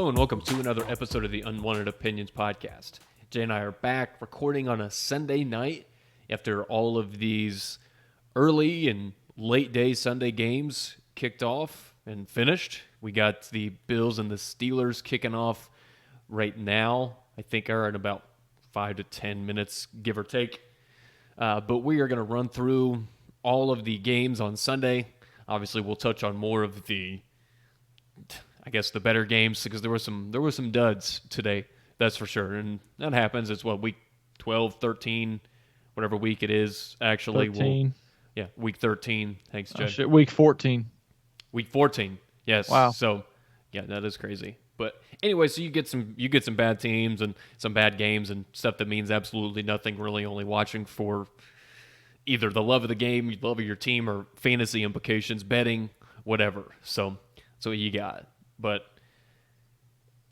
Hello and welcome to another episode of the Unwanted Opinions podcast. Jay and I are back recording on a Sunday night after all of these early and late day Sunday games kicked off and finished. We got the Bills and the Steelers kicking off right now. I think are in about 5 to 10 minutes, give or take. But we are going to run through all of the games on Sunday. Obviously, we'll touch on more of the better games because there were some duds today, that's for sure. And that happens. It's week 12, 13, whatever week it is. Actually, 13. Week 13. Thanks, Jay. Shit, week 14. Week 14. Yes. Wow. So, yeah, that is crazy. But anyway, so you get some bad teams and some bad games and stuff that means absolutely nothing. Really, only watching for either the love of the game, the love of your team, or fantasy implications, betting, whatever. So you got. But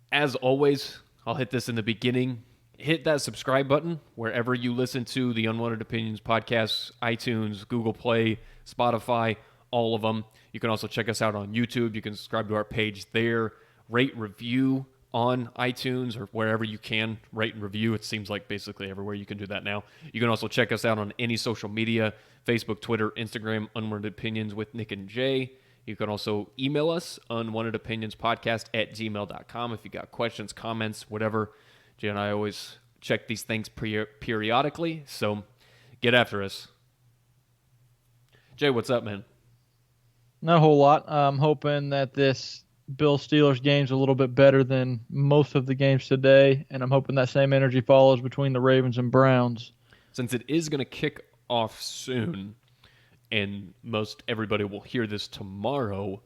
as always, I'll hit this in the beginning. Hit that subscribe button wherever you listen to the Unwanted Opinions podcast, iTunes, Google Play, Spotify, all of them. You can also check us out on YouTube. You can subscribe to our page there. Rate, review on iTunes or wherever you can rate and review. It seems like basically everywhere you can do that now. You can also check us out on any social media, Facebook, Twitter, Instagram, Unwanted Opinions with Nick and Jay. You can also email us, unwantedopinionspodcast@gmail.com, if you got questions, comments, whatever. Jay and I always check these things periodically, so get after us. Jay, what's up, man? Not a whole lot. I'm hoping that this Bills-Steelers game's a little bit better than most of the games today, and I'm hoping that same energy follows between the Ravens and Browns. Since it is going to kick off soon, and most everybody will hear this tomorrow,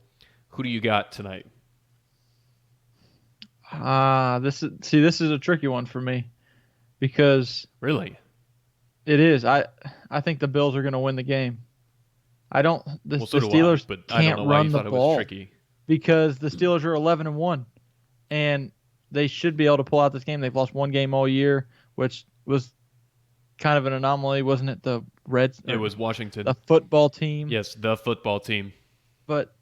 who do you got tonight? This is a tricky one for me because Really? it is. I think the Bills are going to win the game. The So do Steelers I, but I don't can't know why run you the thought it ball was tricky. because the Steelers are 11-1, and they should be able to pull out this game. They've lost one game all year, which was kind of an anomaly, wasn't it? The Reds. It was Washington. The football team. Yes, the football team. But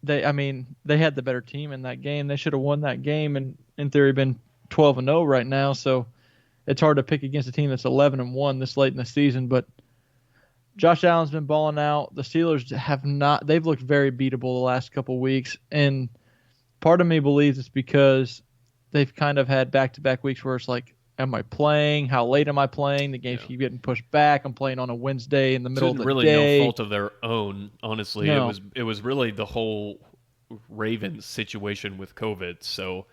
they had the better team in that game. They should have won that game and in theory been 12-0 right now. So it's hard to pick against a team that's 11-1 this late in the season. But Josh Allen's been balling out. The Steelers have not. They've looked very beatable the last couple weeks, and part of me believes it's because they've kind of had back-to-back weeks where it's like, am I playing? How late am I playing? The games keep getting pushed back. I'm playing on a Wednesday in the middle of the really day. No fault of their own, honestly. No. It was really the whole Ravens situation with COVID. So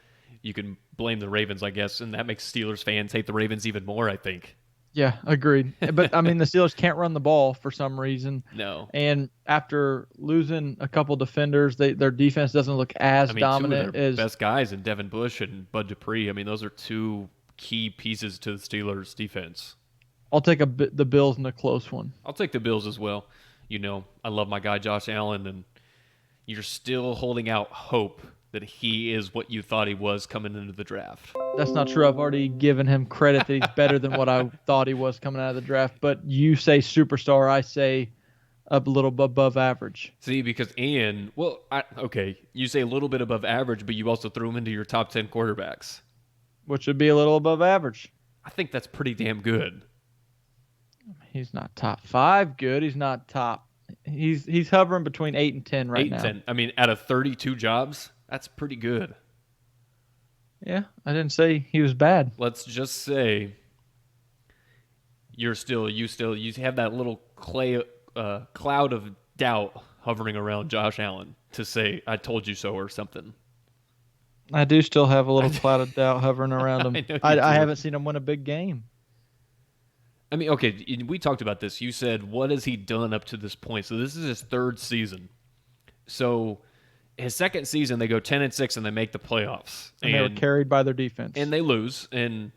you can blame the Ravens, I guess, and that makes Steelers fans hate the Ravens even more, I think. Yeah, agreed. But, the Steelers can't run the ball for some reason. No. And after losing a couple defenders, their defense doesn't look as dominant two of their as best guys in Devin Bush and Bud Dupree. Those are two key pieces to the Steelers' defense. I'll take the Bills in a close one. I'll take the Bills as well. I love my guy Josh Allen, and you're still holding out hope that he is what you thought he was coming into the draft. That's not true. I've already given him credit that he's better than what I thought he was coming out of the draft. But you say superstar, I say a little above average. See, because you say a little bit above average, but you also threw him into your top 10 quarterbacks. Which would be a little above average. I think that's pretty damn good. He's not top 5 good. He's not top. He's hovering between 8 and 10 right now. 8 and 10. Out of 32 jobs, that's pretty good. Yeah, I didn't say he was bad. Let's just say you have that little cloud of doubt hovering around Josh Allen to say, I told you so or something. I do still have a little cloud of doubt hovering around him. I haven't seen him win a big game. Okay, we talked about this. You said, what has he done up to this point? So this is his third season. So his second season, they go 10-6 and they make the playoffs. And they were carried by their defense. And they lose. And,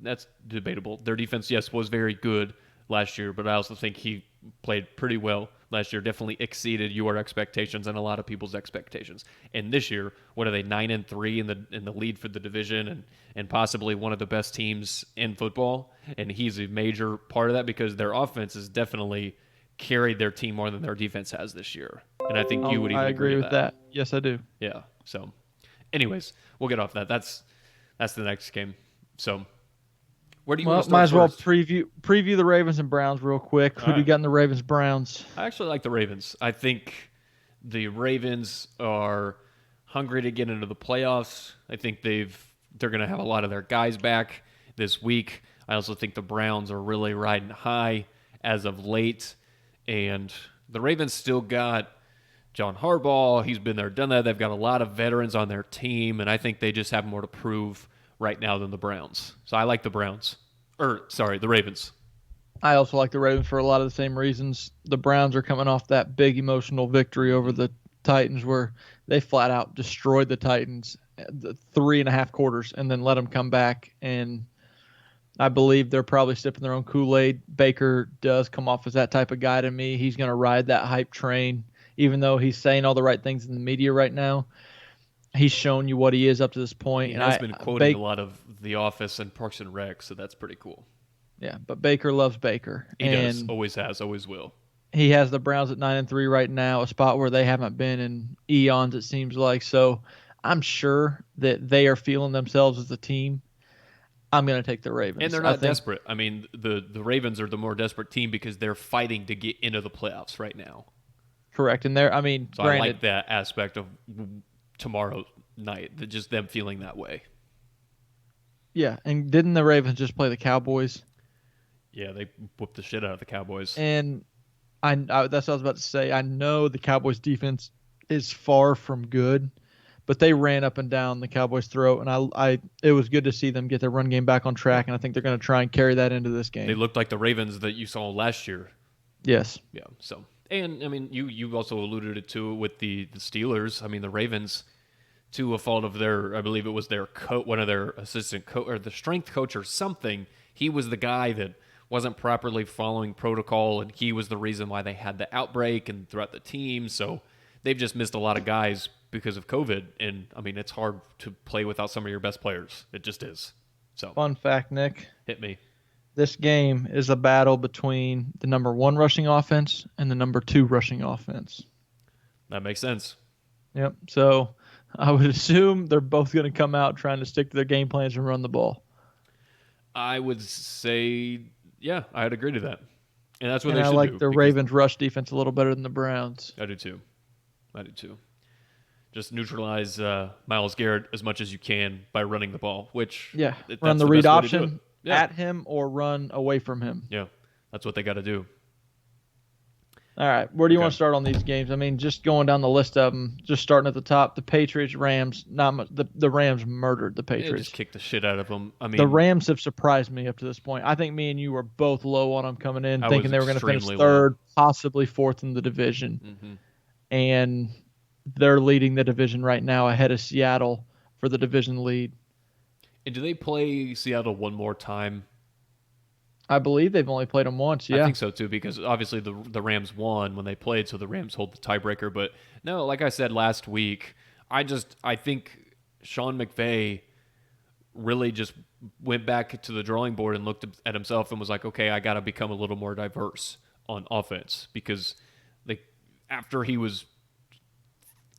that's debatable. Their defense, yes, was very good last year, but I also think he played pretty well last year. Definitely exceeded your expectations and a lot of people's expectations. And this year, what are they, 9-3 in the lead for the division and possibly one of the best teams in football? And he's a major part of that because their offense has definitely carried their team more than their defense has this year. And I think you would even agree with that. Yes, I do. Yeah. So anyways, we'll get off that. That's the next game. So, where do you want Well, to might start as well first? preview the Ravens and Browns real quick. All Who do you right. got in the Ravens Browns? I actually like the Ravens. I think the Ravens are hungry to get into the playoffs. I think they're going to have a lot of their guys back this week. I also think the Browns are really riding high as of late, and the Ravens still got John Harbaugh. He's been there, done that. They've got a lot of veterans on their team, and I think they just have more to prove right now than the Browns. So I like the Browns. The Ravens. I also like the Ravens for a lot of the same reasons. The Browns are coming off that big emotional victory over the Titans, where they flat out destroyed the Titans the 3.5 quarters and then let them come back. And I believe they're probably sipping their own Kool-Aid. Baker does come off as that type of guy to me. He's going to ride that hype train, even though he's saying all the right things in the media right now. He's shown you what he is up to this point. He And has been quoting a Baker, lot of The Office and Parks and Rec, so that's pretty cool. yeah, but Baker loves Baker, He does. and Always has. Always will. he has the Browns at 9-3 right now, a spot where they haven't been in eons, it seems like. So I'm sure that they are feeling themselves as a team. I'm going to take the And Ravens. they're I not think desperate. I mean, the Ravens are the more desperate team because they're fighting to get into the playoffs right now. correct. And I mean, So I granted, like that aspect of tomorrow night, just them feeling that way. yeah. And didn't the Ravens just play the Cowboys? Yeah, they whooped the shit out of the Cowboys. And that's what I was about to say. I know the Cowboys defense is far from good, but they ran up and down the Cowboys' throat, and it was good to see them get their run game back on track, and I think they're going to try and carry that into this They game. looked like the Ravens that you saw last year. Yes. Yeah. So, and I mean, you also alluded to it with the Steelers. I mean, the Ravens, to a fault of their, I believe it was their one of their assistant coach or the strength coach or something. He was the guy that wasn't properly following protocol, and he was the reason why they had the outbreak and throughout the team. So they've just missed a lot of guys because of COVID. And I mean, it's hard to play without some of your best players. It just is. So Fun fact, Nick. hit me. This game is a battle between the number 1 rushing offense and the number 2 rushing offense. That makes sense. Yep. So I would assume they're both going to come out trying to stick to their game plans and run the ball. I would say, yeah, I'd agree to that. And that's what And they I should like do. the Because Ravens rush defense a little better than the Browns. I do too. Just neutralize Myles Garrett as much as you can by running the ball, which Yeah. that's Run the the read best way to do it. option Yeah, at him or run away from him. yeah, that's what they got to do. All right. Where do you Okay. want to start on these games? I mean, just going down the list of them, just starting at the top, the Patriots, Rams, not much, the Rams murdered the They Patriots. just kicked the shit out of them. I mean, The Rams have surprised me up to this point. I think me and you were both low on them coming in, I thinking was they were going to finish extremely third, possibly fourth in the division. hmm And they're leading the division right now ahead of Seattle for the division lead. And do they play Seattle one more time? I believe they've only played them once. I Yeah. think so too, because obviously the Rams won when they played, so the Rams hold the tiebreaker. But no, like I said last week, I think Sean McVay really just went back to the drawing board and looked at himself and was like, okay, I got to become a little more diverse on offense, because after he was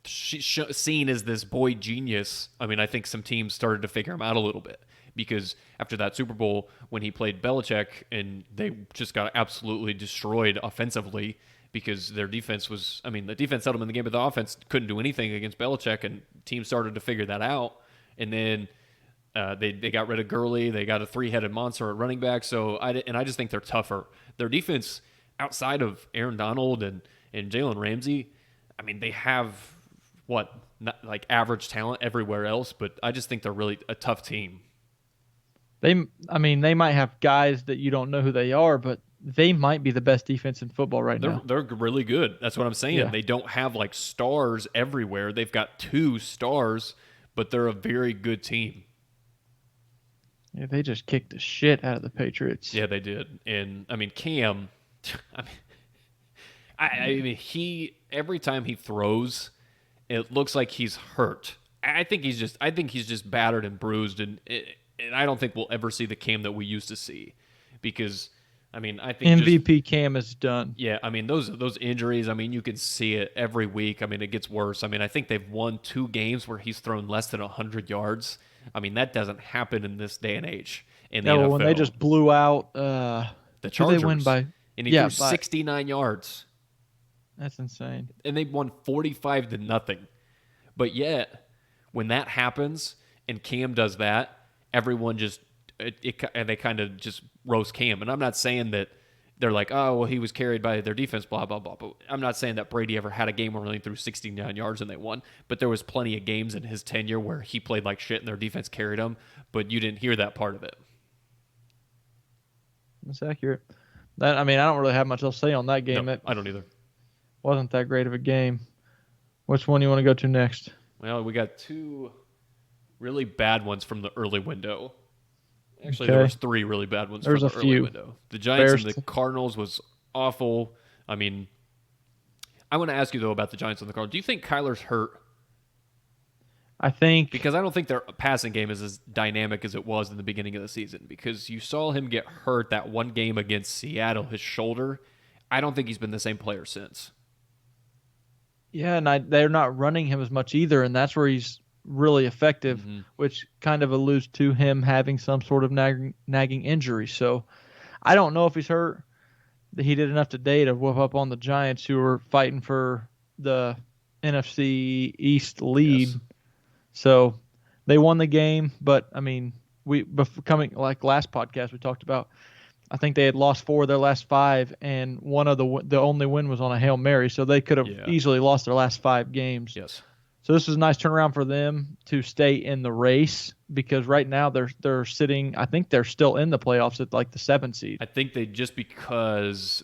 seen as this boy genius, I mean, I think some teams started to figure him out a little bit, because after that Super Bowl when he played Belichick and they just got absolutely destroyed offensively because their defense was, I mean, the defense held them in the game, but the offense couldn't do anything against Belichick, and teams started to figure that out. And then they got rid of Gurley. They got a 3-headed monster at running back. So I just think they're tougher. Their defense, outside of Aaron Donald and Jalen Ramsey, I mean, they have not like average talent everywhere else, but I just think they're really a tough team. They might have guys that you don't know who they are, but they might be the best defense in football right now. They're really good. That's what I'm saying. Yeah. They don't have like stars everywhere. They've got 2 stars, but they're a very good team. Yeah, they just kicked the shit out of the Patriots. Yeah, they did. And I mean, Cam, I mean, he every time he throws, it looks like he's hurt. I think he's just battered and bruised, and I don't think we'll ever see the Cam that we used to see, because I mean, I think MVP Cam is done. yeah, I mean those injuries, I mean you can see it every week. I mean it gets worse. I mean I think they've won 2 games where he's thrown less than 100 yards. I mean that doesn't happen in this day and age in the Yeah, well, when they NFL. just blew out, The who they win Chargers, by? and he Yeah, threw by 69 yards, that's insane. and they won 45-0. But yet, when that happens and Cam does that, everyone just and they kind of just roast Cam. And I'm not saying that they're like, oh, well, he was carried by their defense, blah blah blah. But I'm not saying that Brady ever had a game where he only threw 69 yards and they won. But there was plenty of games in his tenure where he played like shit and their defense carried him. But you didn't hear that part of it. That's accurate. I mean, I don't really have much else to say on that game. No, It I don't either. wasn't that great of a game. Which one do you want to go to next? Well, we got 2 really bad ones from the early window. Actually, Okay. there was 3 really bad ones There's from the a early few. window. The Giants Bears. and the Cardinals was awful. I mean, I want to ask you, though, about the Giants and the Cardinals. Do you think Kyler's hurt? I think Because I don't think their passing game is as dynamic as it was in the beginning of the season. Because you saw him get hurt that one game against Seattle, his shoulder. I don't think he's been the same player since. yeah, and they're not running him as much either, and that's where he's really effective, which kind of alludes to him having some sort of nagging injury. So I don't know if he's hurt. He did enough today to whoop up on the Giants, who were fighting for the NFC East lead. Yes. So they won the game, but I mean, coming like last podcast we talked about, I think they had lost 4 of their last 5, and one of the only win was on a Hail Mary, so they could have easily lost their last 5 games. Yes. So this was a nice turnaround for them to stay in the race, because right now they're sitting. I think they're still in the playoffs at like the 7th seed. I think they just because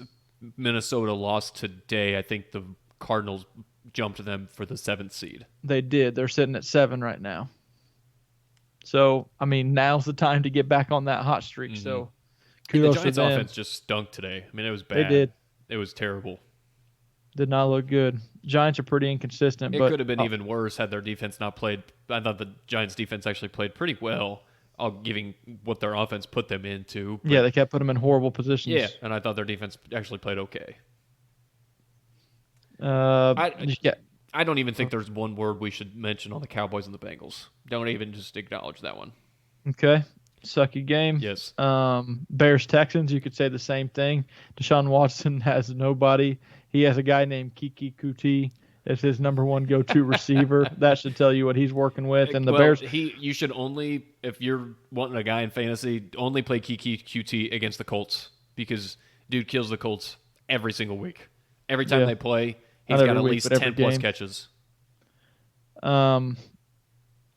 Minnesota lost today, I think the Cardinals jumped them for the 7th seed. They did. They're sitting at 7 right now. So I mean, now's the time to get back on that hot streak. So And the kudos to Giants' them. offense just stunk today. I mean, it was bad. They did. It was terrible. Did not look good. Giants are pretty inconsistent. It but could have been even worse had their defense not played. I thought the Giants' defense actually played pretty well, giving what their offense put them into. But yeah, they kept putting them in horrible positions. yeah, and I thought their defense actually played okay. Yeah. I don't even think there's one word we should mention on the Cowboys and the Bengals. Don't even just acknowledge that one. Okay. Sucky game. Yes. Bears Texans, you could say the same thing. Deshaun Watson has nobody. He has a guy named Kiki Kuti as his number 1 go-to receiver. That should tell you what he's working with. And the Bears, you should only, if you're wanting a guy in fantasy, only play Kiki QT against the Colts, because dude kills the Colts every single week. Every time they play, he's Not got every at week, least but every 10 plus game. catches.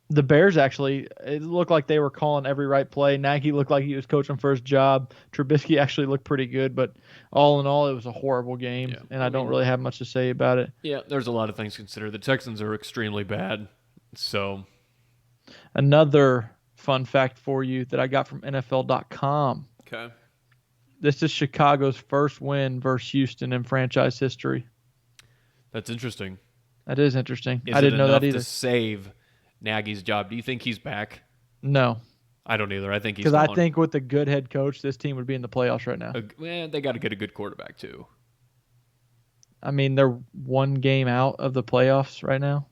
The Bears actually, it looked like they were calling every right play. Nagy looked like he was coaching for his job. Trubisky actually looked pretty good, but all in all, it was a horrible game, Yeah. and I don't really have much to say about it. Yeah, there's a lot of things to consider. The Texans are extremely bad, so Another fun fact for you that I got from NFL.com. okay. This is Chicago's first win versus Houston in franchise history. That's interesting. That is interesting. Is I didn't it know enough that either. to save Nagy's job? Do you think he's back? No, I don't either. I think he's because I gone. think with a good head coach, this team would be in the playoffs right now. They got to get a good quarterback too. I mean, they're 1 game out of the playoffs right now.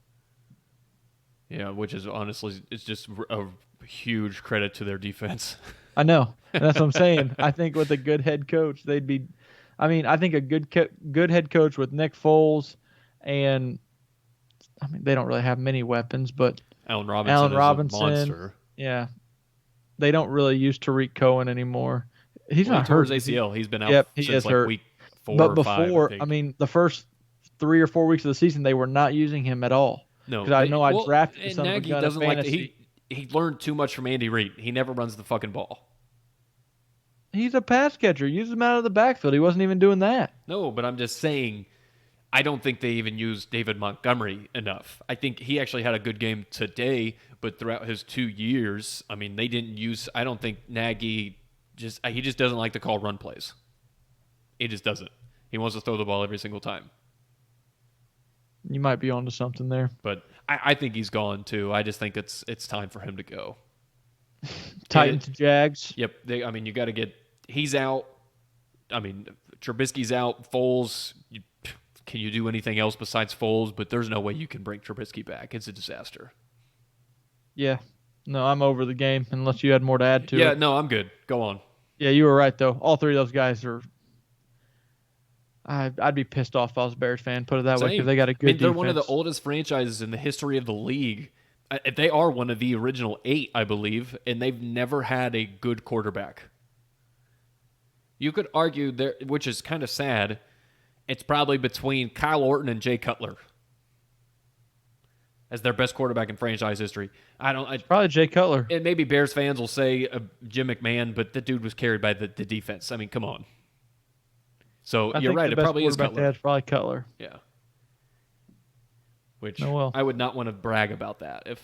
Yeah, which is honestly, it's just a huge credit to their defense. I know. And that's what I'm saying. I think with a good head coach, they'd be. I mean, I think a good head coach with Nick Foles, and I mean they don't really have many weapons, but Allen Robinson is a monster. Yeah, they don't really use Tariq Cohen anymore. He's Well, not he tore hurt. his ACL. He's been out Yep, he since is like hurt. week 4 But or 5. before, think. I mean, the first 3 or 4 weeks of the season, they were not using him at all. No, because I know I drafted and some of a Nagy gun doesn't of like fantasy. he learned too much from Andy Reid. He never runs the fucking ball. He's a pass catcher. Use him out of the backfield. He wasn't even doing that. No, but I'm just saying, I don't think they even used David Montgomery enough. I think he actually had a good game today, but throughout his 2 years, I mean, they didn't use. I don't think Nagy he just doesn't like to call run plays. He just doesn't. He wants to throw the ball every single time. You might be onto something there. But I think he's gone too. I just think it's time for him to go. Titans, Jags. Yep. You got to get. He's out. I mean, Trubisky's out. Foles, can you do anything else besides Foles? But there's no way you can bring Trubisky back. It's a disaster. Yeah. No, I'm over the game unless you had more to add to Yeah, it. no, I'm good. Go on. Yeah, you were right though. All three of those guys are. I'd be pissed off if I was a Bears fan. Put it that way, because Same. they got a I good mean, they're defense. one of the oldest franchises in the history of the league. They are one of the original 8, I believe, and they've never had a good quarterback. You could argue there, which is kind of sad. It's probably between Kyle Orton and Jay Cutler as their best quarterback in franchise history. Probably Jay Cutler. And maybe Bears fans will say Jim McMahon, but the dude was carried by the defense. I mean, come on. So you're right. It probably is Cutler. It's probably Cutler. Yeah. Which well. I would not want to brag about that if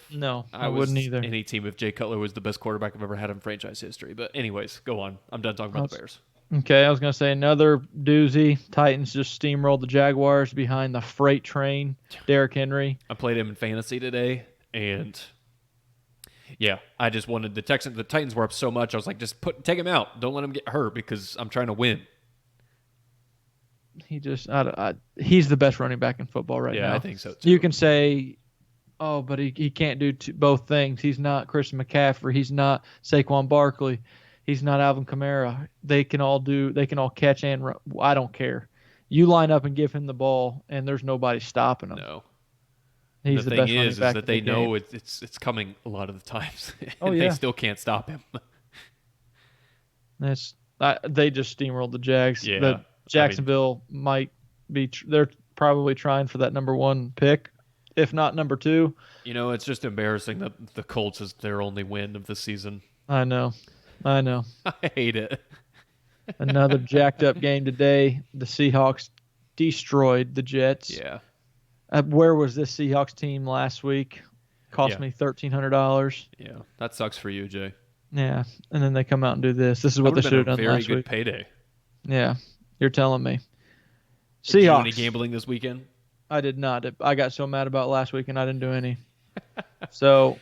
I wouldn't either. Any team if Jay Cutler was the best quarterback I've ever had in franchise history. But anyways, go on. I'm done talking about the Bears. Okay, I was going to say another doozy. Titans just steamrolled the Jaguars behind the freight train. Derrick Henry. I played him in fantasy today, and yeah, I just wanted the Titans were up so much. I was like, just take him out. Don't let him get hurt because I'm trying to win. He's the best running back in football right now. Yeah, I think so too. You can say, oh, but he can't do both things. He's not Christian McCaffrey. He's not Saquon Barkley. He's not Alvin Kamara. They can all catch and run. I don't care. You line up and give him the ball, and there's nobody stopping him. No. He's the best running back. The thing is that they know game. it's coming a lot of the times, and oh, yeah. they still can't stop him. They just steamrolled the Jags. Yeah. Jacksonville might be. They're probably trying for that number 1 pick, if not number 2. You know, it's just embarrassing that the Colts is their only win of the season. I know. I hate it. Another jacked up game today. The Seahawks destroyed the Jets. Yeah. Where was this Seahawks team last week? Cost me $1,300. Yeah, that sucks for you, Jay. Yeah, and then they come out and do this. This is what they should have done last week. Very good payday. Yeah, you're telling me. Seahawks. Did you do any gambling this weekend? I did not. I got so mad about last week, and I didn't do any. So,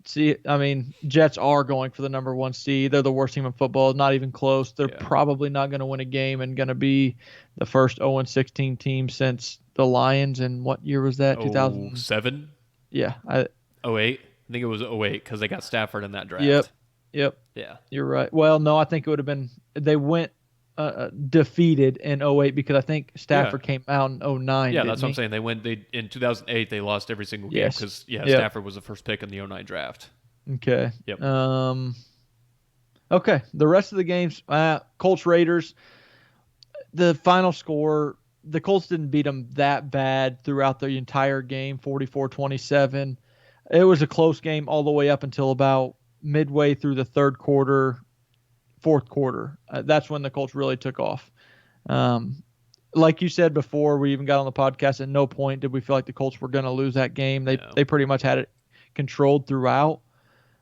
Jets are going for the number 1 seed. They're the worst team in football. Not even close. They're probably not going to win a game and going to be the first 0-16 team since the Lions. And what year was that? 2007? Yeah. 08? I think it was 08 because they got Stafford in that draft. Yep. Yeah. You're right. Well, no, I think it would have been – they went defeated in 08 because I think Stafford came out in 09. Yeah, that's what I'm saying. In 2008 they lost every single game because Stafford was the first pick in the 09 draft. Okay. Yep. Okay. The rest of the games, Colts Raiders. The final score, the Colts didn't beat them that bad throughout the entire game, 44-27. It was a close game all the way up until about midway through the fourth quarter. That's when the Colts really took off. Like you said before, we even got on the podcast, at no point did we feel like the Colts were going to lose that game. They pretty much had it controlled throughout.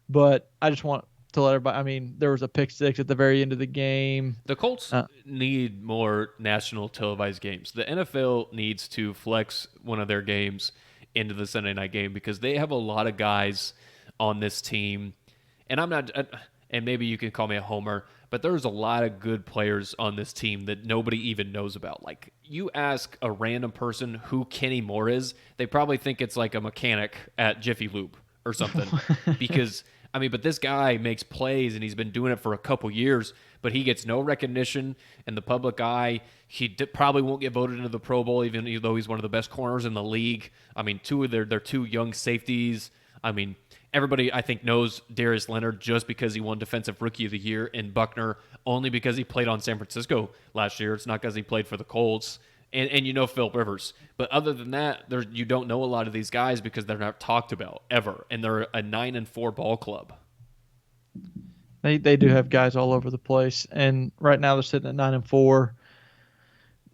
But I just want to let everybody, there was a pick six at the very end of the game. The Colts need more national televised games. The NFL needs to flex one of their games into the Sunday night game because they have a lot of guys on this team. And I'm not... and maybe you can call me a homer, but there's a lot of good players on this team that nobody even knows about. Like, you ask a random person who Kenny Moore is, they probably think it's like a mechanic at Jiffy Lube or something. Because, but this guy makes plays, and he's been doing it for a couple years, but he gets no recognition in the public eye. He probably won't get voted into the Pro Bowl, even though he's one of the best corners in the league. Two of their two young safeties. Everybody, I think, knows Darius Leonard just because he won Defensive Rookie of the Year, and Buckner only because he played on San Francisco last year. It's not because he played for the Colts. And you know Phil Rivers. But other than that, you don't know a lot of these guys because they're not talked about ever. And they're a 9-4 ball club. They do have guys all over the place. And right now they're sitting at 9-4.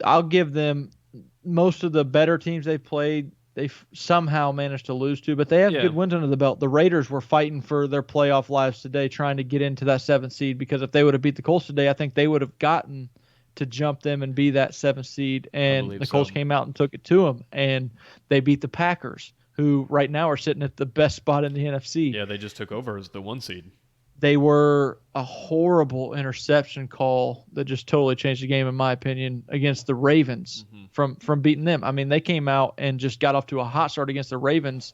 I'll give them most of the better teams they've played. They've somehow managed to lose to, but they have good wins under the belt. The Raiders were fighting for their playoff lives today, trying to get into that 7th seed, because if they would have beat the Colts today, I think they would have gotten to jump them and be that 7th seed. And the Colts came out and took it to them, and they beat the Packers, who right now are sitting at the best spot in the NFC. Yeah, they just took over as the 1 seed. they were a horrible interception call that just totally changed the game, in my opinion, against the Ravens from beating them. I mean, they came out and just got off to a hot start against the Ravens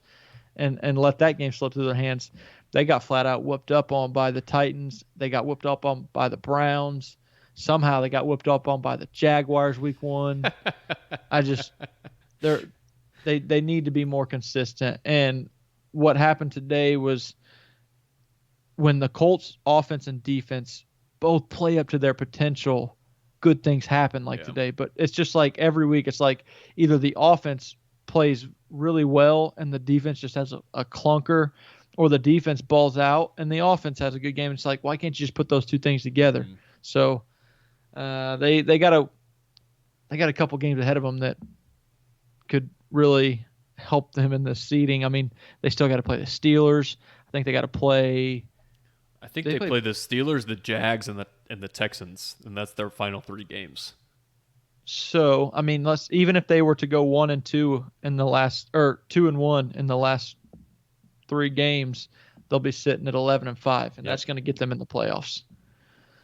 and let that game slip through their hands. They got flat out whooped up on by the Titans. They got whooped up on by the Browns. Somehow they got whooped up on by the Jaguars week 1. I just they need to be more consistent. And what happened today was when the Colts offense and defense both play up to their potential, good things happen today. But it's just like every week, it's like either the offense plays really well and the defense just has a clunker, or the defense balls out and the offense has a good game. It's like, why can't you just put those two things together? So they got a couple games ahead of them that could really help them in the seeding. I mean, they still got to play the Steelers. I think they got to play. I think they play the Steelers, the Jags, and the Texans, and that's their final 3 games. So, I mean, even if they were to go 1-2 in the last, or 2-1 in the last 3 games, they'll be sitting at 11-5, and that's going to get them in the playoffs.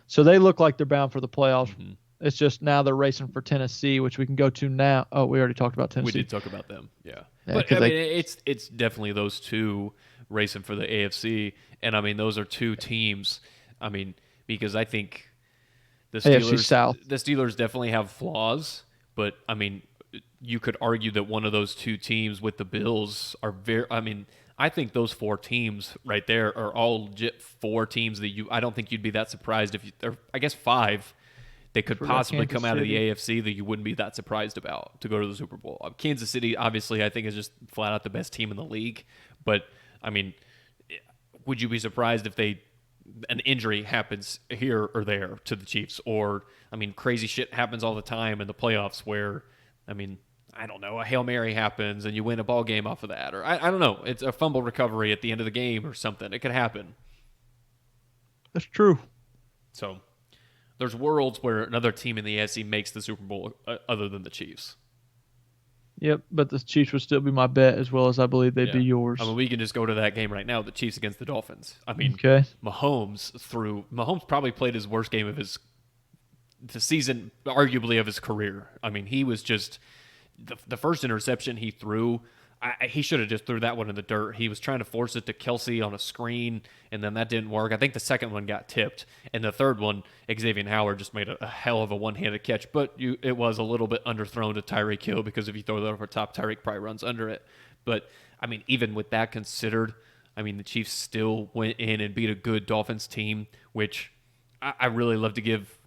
So they look like they're bound for the playoffs. It's just now they're racing for Tennessee, which we can go to now. Oh, we already talked about Tennessee. We did talk about them, yeah. But I mean, it's definitely those two racing for the AFC, and I mean those are 2 teams. I mean, because I think the Steelers definitely have flaws, but I mean, you could argue that one of those 2 teams with the Bills are very. I mean, I think those 4 teams right there are all legit 4 teams that I don't think you'd be that surprised if I guess 5. They could possibly come out of the AFC that you wouldn't be that surprised about to go to the Super Bowl. Kansas City, obviously, I think is just flat out the best team in the league. But, I mean, would you be surprised if an injury happens here or there to the Chiefs? Or, I mean, crazy shit happens all the time in the playoffs where, I mean, I don't know, a Hail Mary happens and you win a ball game off of that. Or, I don't know, it's a fumble recovery at the end of the game or something. It could happen. That's true. So there's worlds where another team in the AFC makes the Super Bowl other than the Chiefs. Yep, but the Chiefs would still be my bet as well as I believe they'd be yours. I mean, we can just go to that game right now, the Chiefs against the Dolphins. I mean, Mahomes probably played his worst game of the season, arguably of his career. I mean, he was just the first interception he threw. He should have just threw that one in the dirt. He was trying to force it to Kelsey on a screen, and then that didn't work. I think the second one got tipped, and the third one, Xavier Howard just made a hell of a one-handed catch, but it was a little bit underthrown to Tyreek Hill because if you throw that over top, Tyreek probably runs under it. But, I mean, even with that considered, I mean, the Chiefs still went in and beat a good Dolphins team, which I really love to give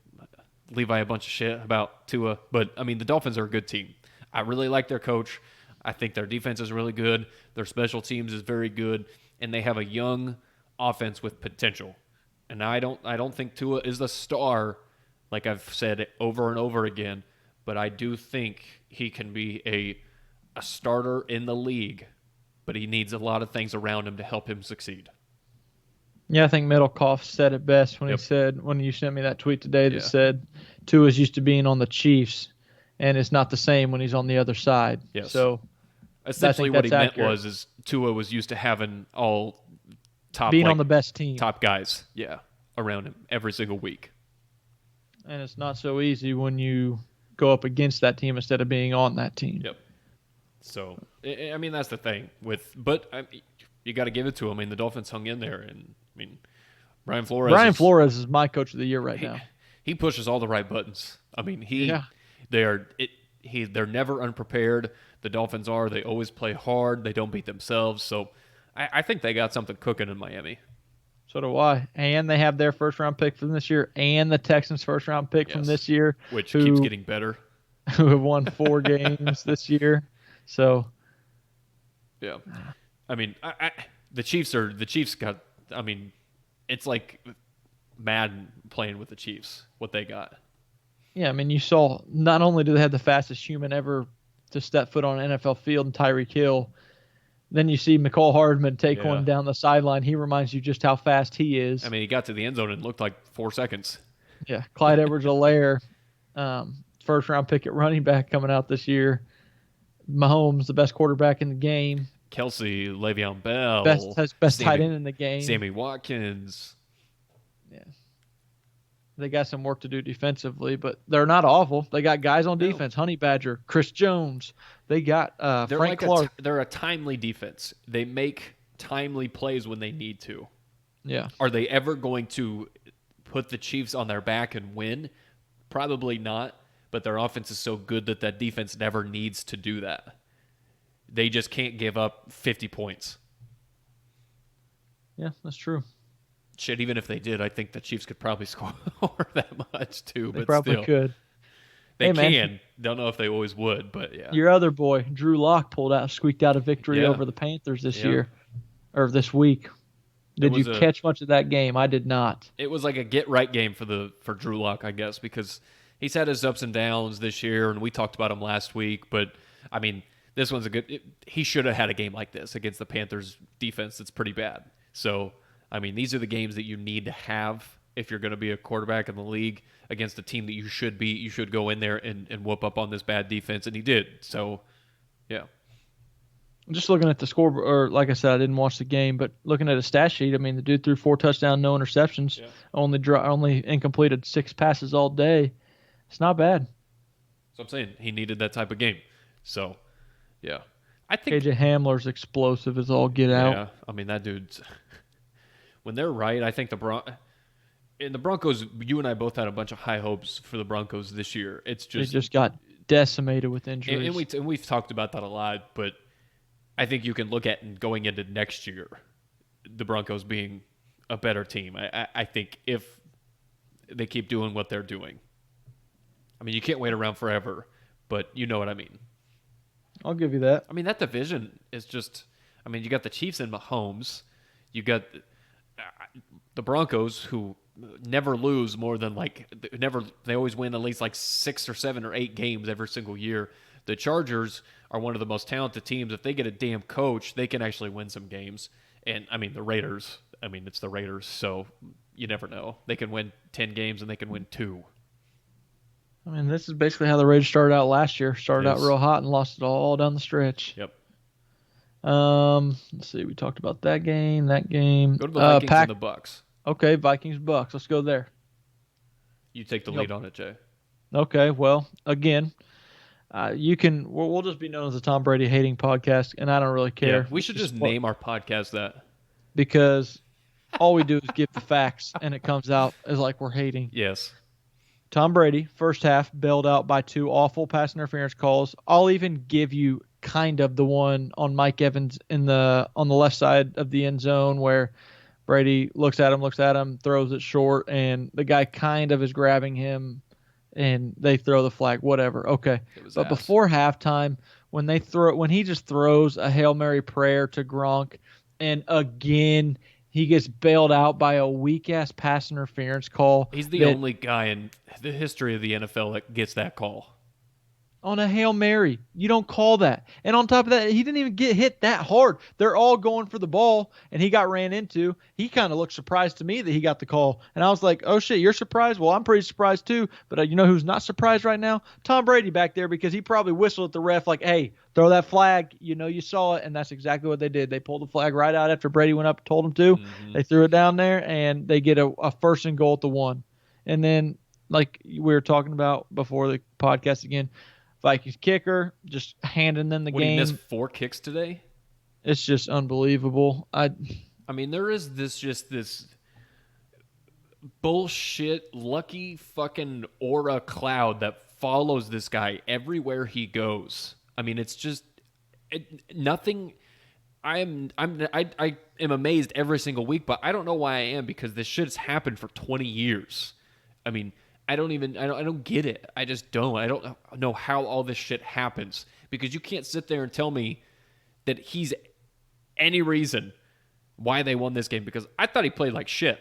Levi a bunch of shit about Tua, but, I mean, the Dolphins are a good team. I really like their coach. I think their defense is really good. Their special teams is very good, and they have a young offense with potential. And I don't think Tua is the star, like I've said over and over again, but I do think he can be a starter in the league, but he needs a lot of things around him to help him succeed. Yeah, I think Middlecoff said it best when when you sent me that tweet today that said Tua's used to being on the Chiefs, and it's not the same when he's on the other side. Yes. So essentially what he meant was Tua was used to having all top being on the best team, top guys, around him every single week. And it's not so easy when you go up against that team instead of being on that team. Yep. So I mean that's the thing but you got to give it to him. I mean the Dolphins hung in there, and I mean Brian Flores is my coach of the year right now. He pushes all the right buttons. I mean they're never unprepared. The Dolphins are. They always play hard. They don't beat themselves. So I think they got something cooking in Miami. So do I. And they have their first-round pick from this year and the Texans' first-round pick from this year. Which keeps getting better. Who have won 4 games this year. So. Yeah. I mean, the Chiefs got, I mean, it's like Madden playing with the Chiefs, what they got. Yeah, I mean, you saw not only do they have the fastest human ever to step foot on an NFL field in Tyreek Hill, then you see McCall Hardman take one down the sideline. He reminds you just how fast he is. I mean, he got to the end zone and looked like 4 seconds. Yeah, Clyde Edwards-Helaire, first-round pick at running back coming out this year. Mahomes, the best quarterback in the game. Kelsey, Le'Veon Bell. Best tight end in the game. Sammy Watkins. Yeah. They got some work to do defensively, but they're not awful. They got guys on No. defense: Honey Badger, Chris Jones. They got They're Frank Clark. they're a timely defense. They make timely plays when they need to. Yeah. Are they ever going to put the Chiefs on their back and win? Probably not, but their offense is so good that defense never needs to do that. They just can't give up 50 points. Yeah, that's true. Shit, even if they did, I think the Chiefs could probably score that much too. They But probably still, could. they Hey, man. can. Don't know if they always would, but yeah. Your other boy, Drew Lock, squeaked out a victory Yeah. over the Panthers this Yeah. year, or this week. Did you catch much of that game? I did not. It was like a get right game for Drew Lock, I guess, because he's had his ups and downs this year, and we talked about him last week. But I mean, this one's he should have had a game like this against the Panthers defense. That's pretty bad. So I mean, these are the games that you need to have if you're going to be a quarterback in the league against a team that you should beat. You should go in there and whoop up on this bad defense, and he did. So, yeah. Just looking at the score, or like I said, I didn't watch the game, but looking at a stat sheet, I mean, the dude threw 4 touchdowns, no interceptions, only incompleted 6 passes all day. It's not bad. So I'm saying he needed that type of game. So, yeah. I think KJ Hamler's explosive as all get out. Yeah, I mean, that dude's when they're right, I think the Broncos, you and I both had a bunch of high hopes for the Broncos this year. It's They just just got decimated with injuries. and we've talked about that a lot, but I think you can look at and going into next year, the Broncos being a better team. I think if they keep doing what they're doing. I mean, you can't wait around forever, but you know what I mean. I'll give you that. I mean, that division is just. I mean, you got the Chiefs and Mahomes. You got the Broncos, who never lose more than they always win at least like 6 or 7 or 8 games every single year. The Chargers are one of the most talented teams. If they get a damn coach, they can actually win some games. And I mean, the Raiders. I mean, it's the Raiders, so you never know. They can win 10 games and they can win 2. I mean, this is basically how the Raiders started out last year. Started out real hot and lost it all down the stretch. Yep. Let's see. We talked about that game. Go to the Vikings and the Bucks. Okay, Vikings Bucks. Let's go there. You take the lead on it, Jay. Okay. Well, again, we'll just be known as the Tom Brady hating podcast, and I don't really care. Yeah, we should just name our podcast that. Because all we do is give the facts, and it comes out as like we're hating. Yes. Tom Brady, first half, bailed out by 2 awful pass interference calls. I'll even give you kind of the one on Mike Evans on the left side of the end zone where Brady looks at him, throws it short, and the guy kind of is grabbing him, and they throw the flag. Whatever. Okay. But before halftime, when he just throws a Hail Mary prayer to Gronk, and again he gets bailed out by a weak-ass pass interference call. He's the only guy in the history of the NFL that gets that call. On a Hail Mary. You don't call that. And on top of that, he didn't even get hit that hard. They're all going for the ball, and he got ran into. He kind of looked surprised to me that he got the call. And I was like, oh, shit, you're surprised? Well, I'm pretty surprised too. But you know who's not surprised right now? Tom Brady back there, because he probably whistled at the ref like, hey, throw that flag. You know you saw it. And that's exactly what they did. They pulled the flag right out after Brady went up and told him to. Mm-hmm. They threw it down there, and they get a first and goal at the 1. And then, like we were talking about before the podcast again, Vikings kicker just handing them the game. He missed 4 kicks today? It's just unbelievable. I mean, there is this bullshit lucky fucking aura cloud that follows this guy everywhere he goes. I mean, it's just nothing. I am amazed every single week, but I don't know why I am, because this shit has happened for 20 years. I mean, I don't get it. I just don't. I don't know how all this shit happens, because you can't sit there and tell me that he's any reason why they won this game, because I thought he played like shit.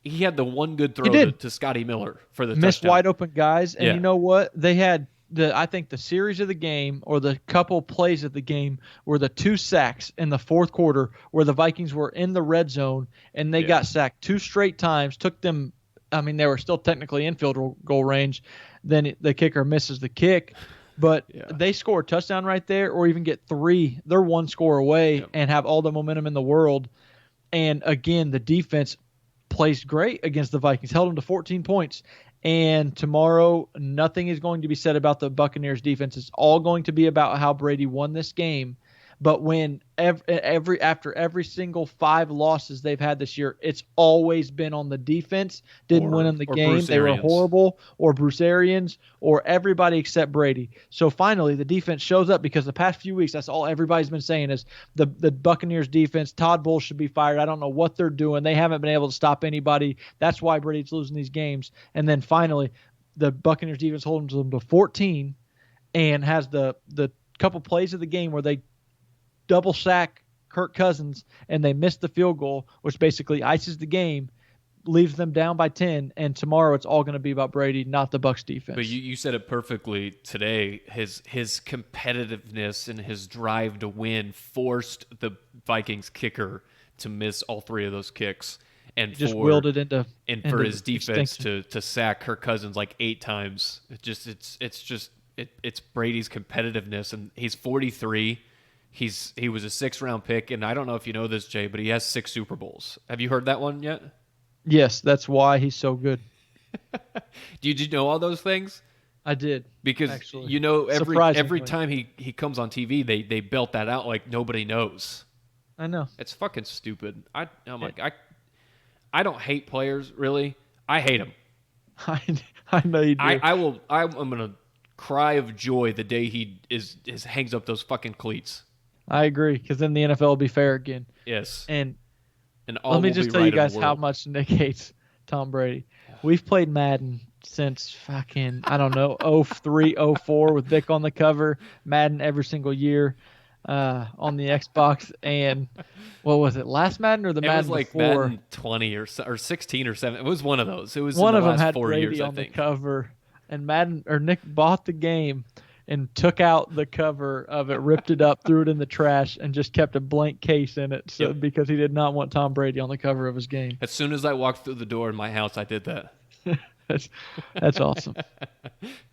He had the one good throw to Scotty Miller for the missed touchdown. Wide open guys, and you know what? They had I think the series of the game, or the couple plays of the game, were the 2 sacks in the fourth quarter where the Vikings were in the red zone and they got sacked 2 straight times. Took them. I mean, they were still technically in field goal range. Then the kicker misses the kick. But they score a touchdown right there, or even get 3. They're 1 score away and have all the momentum in the world. And, again, the defense plays great against the Vikings, held them to 14 points. And tomorrow, nothing is going to be said about the Buccaneers defense. It's all going to be about how Brady won this game. But when after every single 5 losses they've had this year, it's always been on the defense. Didn't win in the game. Bruce They were Arians. horrible, or Bruce Arians, or everybody except Brady. So finally, the defense shows up, because the past few weeks, that's all everybody's been saying is the Buccaneers defense. Todd Bowles should be fired. I don't know what they're doing. They haven't been able to stop anybody. That's why Brady's losing these games. And then finally, the Buccaneers defense holds them to 14, and has the couple plays of the game where they double sack Kirk Cousins and they missed the field goal, which basically ices the game, leaves them down by 10. And tomorrow it's all going to be about Brady, not the Bucs defense. But you said it perfectly today. His competitiveness and his drive to win forced the Vikings kicker to miss all 3 of those kicks, and He just willed it into for his defense extinction. to sack Kirk Cousins like 8 times. It's Brady's competitiveness, and he's 43. He was a 6th-round pick, and I don't know if you know this, Jay, but he has 6 Super Bowls. Have you heard that one yet? Yes, that's why he's so good. Did you know all those things? I did. Because actually. every time he comes on TV, they belt that out like nobody knows. I know. It's fucking stupid. I'm like I don't hate players really. I hate them. I know you do. I'm gonna cry of joy the day he hangs up those fucking cleats. I agree, because then the NFL will be fair again. Yes. And all let me will just be tell right you in the guys how world. much Nick hates Tom Brady. We've played Madden since fucking, I don't know, 03, 04 with Vic on the cover. Madden every single year on the Xbox. And what was it, last Madden or the It Madden was like before? Madden 20 or 16 or 7. It was one of those. It was One in of the them last had 4 Brady years, I on the think. cover. And Nick bought the game and took out the cover of it, ripped it up, threw it in the trash, and just kept a blank case in it because he did not want Tom Brady on the cover of his game. As soon as I walked through the door in my house, I did that. That's awesome.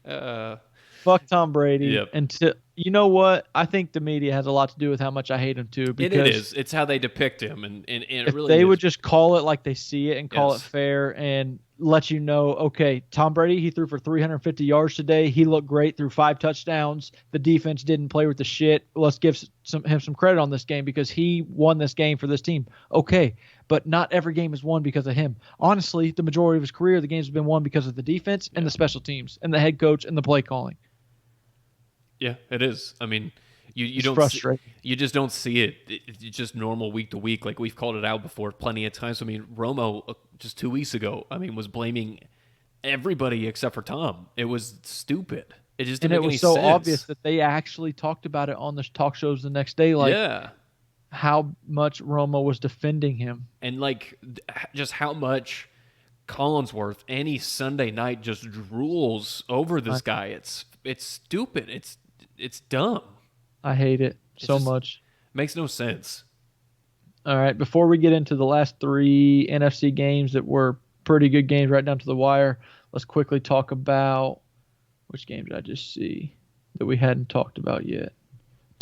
Uh, Fuck Tom Brady. Yep. And you know what? I think the media has a lot to do with how much I hate him too. Because it is. It's how they depict him, and it if really they is. would just call it like they see it and call Yes. it fair and let you know, okay, Tom Brady, he threw for 350 yards today. He looked great, threw 5 touchdowns. The defense didn't play with the shit. Let's give him some credit on this game because he won this game for this team. Okay, but not every game is won because of him. Honestly, the majority of his career, the games have been won because of the defense and the special teams and the head coach and the play calling. Yeah, it is. I mean, you It's don't frustrating. you just don't see it. It's just normal week to week. Like we've called it out before plenty of times. I mean, Romo just 2 weeks ago, was blaming everybody except for Tom. It was stupid. It just didn't And it make any was so sense. obvious that they actually talked about it on the talk shows the next day, like yeah, how much Romo was defending him. and like just how much Collinsworth any Sunday night just drools over this guy. It's stupid. It's dumb. I hate it so just- much. Makes no sense. All right, before we get into the last 3 NFC games that were pretty good games right down to the wire, let's quickly talk about which games did I just see that we hadn't talked about yet.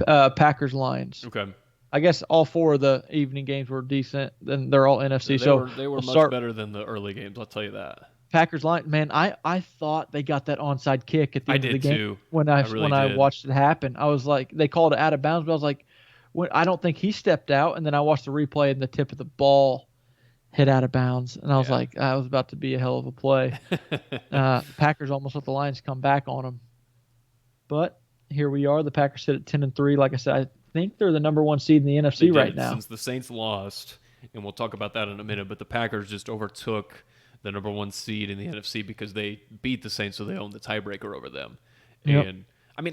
Packers Lions. Okay. I guess all 4 of the evening games were decent, and they're all NFC. They were we'll much start better than the early games. I'll tell you that. Packers Lions. Man, I thought they got that onside kick at the I end of the did game too. when I I really did. watched it happen. I was like, they called it out of bounds, but I was like, I don't think he stepped out. And then I watched the replay, and the tip of the ball hit out of bounds, and I was like, that was about to be a hell of a play. The Packers almost let the Lions come back on them, but here we are. The Packers sit at 10-3. Like I said, I think they're the number 1 seed in the NFC They right did, now. since the Saints lost, and we'll talk about that in a minute. But the Packers just overtook the number 1 seed in the NFC because they beat the Saints, so they own the tiebreaker over them. Yep. And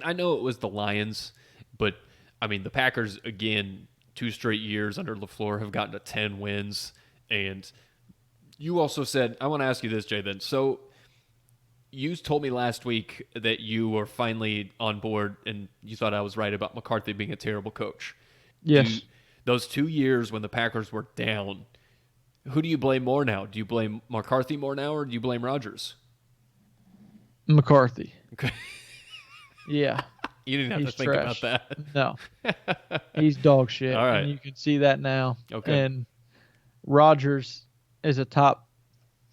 I know it was the Lions, but the Packers again, 2 straight years under LaFleur have gotten to 10 wins. And you also said, I want to ask you this, Jay. Then, so you told me last week that you were finally on board, and you thought I was right about McCarthy being a terrible coach. Yes. Those 2 years when the Packers were down, who do you blame more now? Do you blame McCarthy more now, or do you blame Rodgers? McCarthy. Okay. Yeah. You didn't have He's to think trash. about that. No. He's dog shit. All right. And you can see that now. Okay. And Rodgers, is a top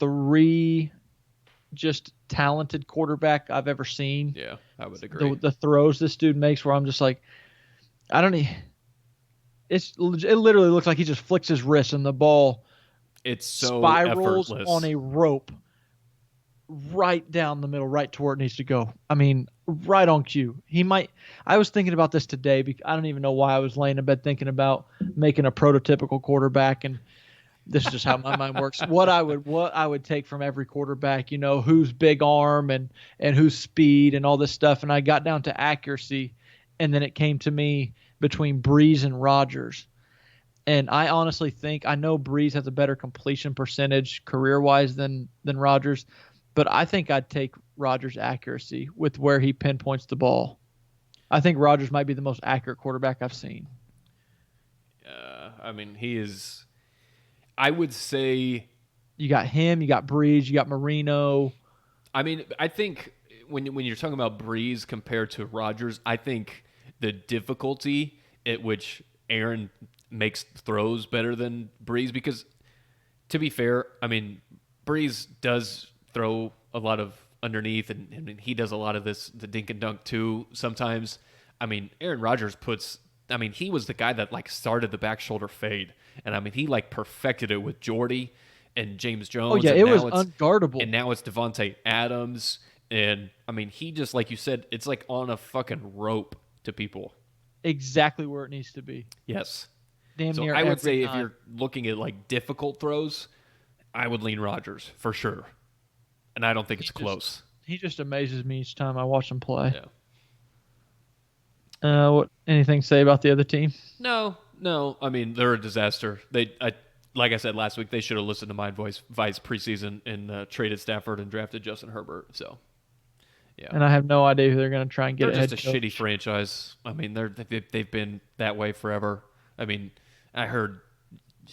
3 just talented quarterback I've ever seen. Yeah, I would agree. The throws this dude makes, where I'm just like, I don't need. It literally looks like he just flicks his wrist and the ball It's so spirals on effortless. a rope right down the middle, right to where it needs to go. I mean, right on cue. He might. I was thinking about this today. Because I don't even know why I was laying in bed thinking about making a prototypical quarterback, and this is just how my mind works. What I would take from every quarterback, who's big arm and who's speed and all this stuff. And I got down to accuracy, and then it came to me between Breeze and Rodgers. And I honestly think, I know Breeze has a better completion percentage career wise than Rodgers, but I think I'd take Rodgers' accuracy with where he pinpoints the ball. I think Rodgers might be the most accurate quarterback I've seen. I mean, he is. I would say. You got him, you got Breeze, you got Marino. I mean, I think when you're talking about Breeze compared to Rodgers, I think the difficulty at which Aaron makes throws better than Breeze, because to be fair, I mean, Breeze does throw a lot of underneath, and he does a lot of the dink and dunk too sometimes. I mean, Aaron Rodgers puts. I mean, he was the guy that like started the back shoulder fade, and I mean, he like perfected it with Jordy and James Oh Jones. yeah, And it was now unguardable. now it's Devontae Adams, and I mean, he just like you said, it's like on a fucking rope to people. Exactly where it needs to be. Yes. Damn So near I would every say if time. you're looking at like difficult throws, I would lean Rodgers for sure, and I don't think He it's just close. he just amazes me each time I watch him play. Yeah. What anything to say about the other team? No, no. I mean, they're a disaster. Like I said last week, they should have listened to my advice preseason and traded Stafford and drafted Justin Herbert. So, yeah, And I have no idea who they're going to try and get they're a just head a coach. shitty franchise. I mean, they've been that way forever. I mean, I heard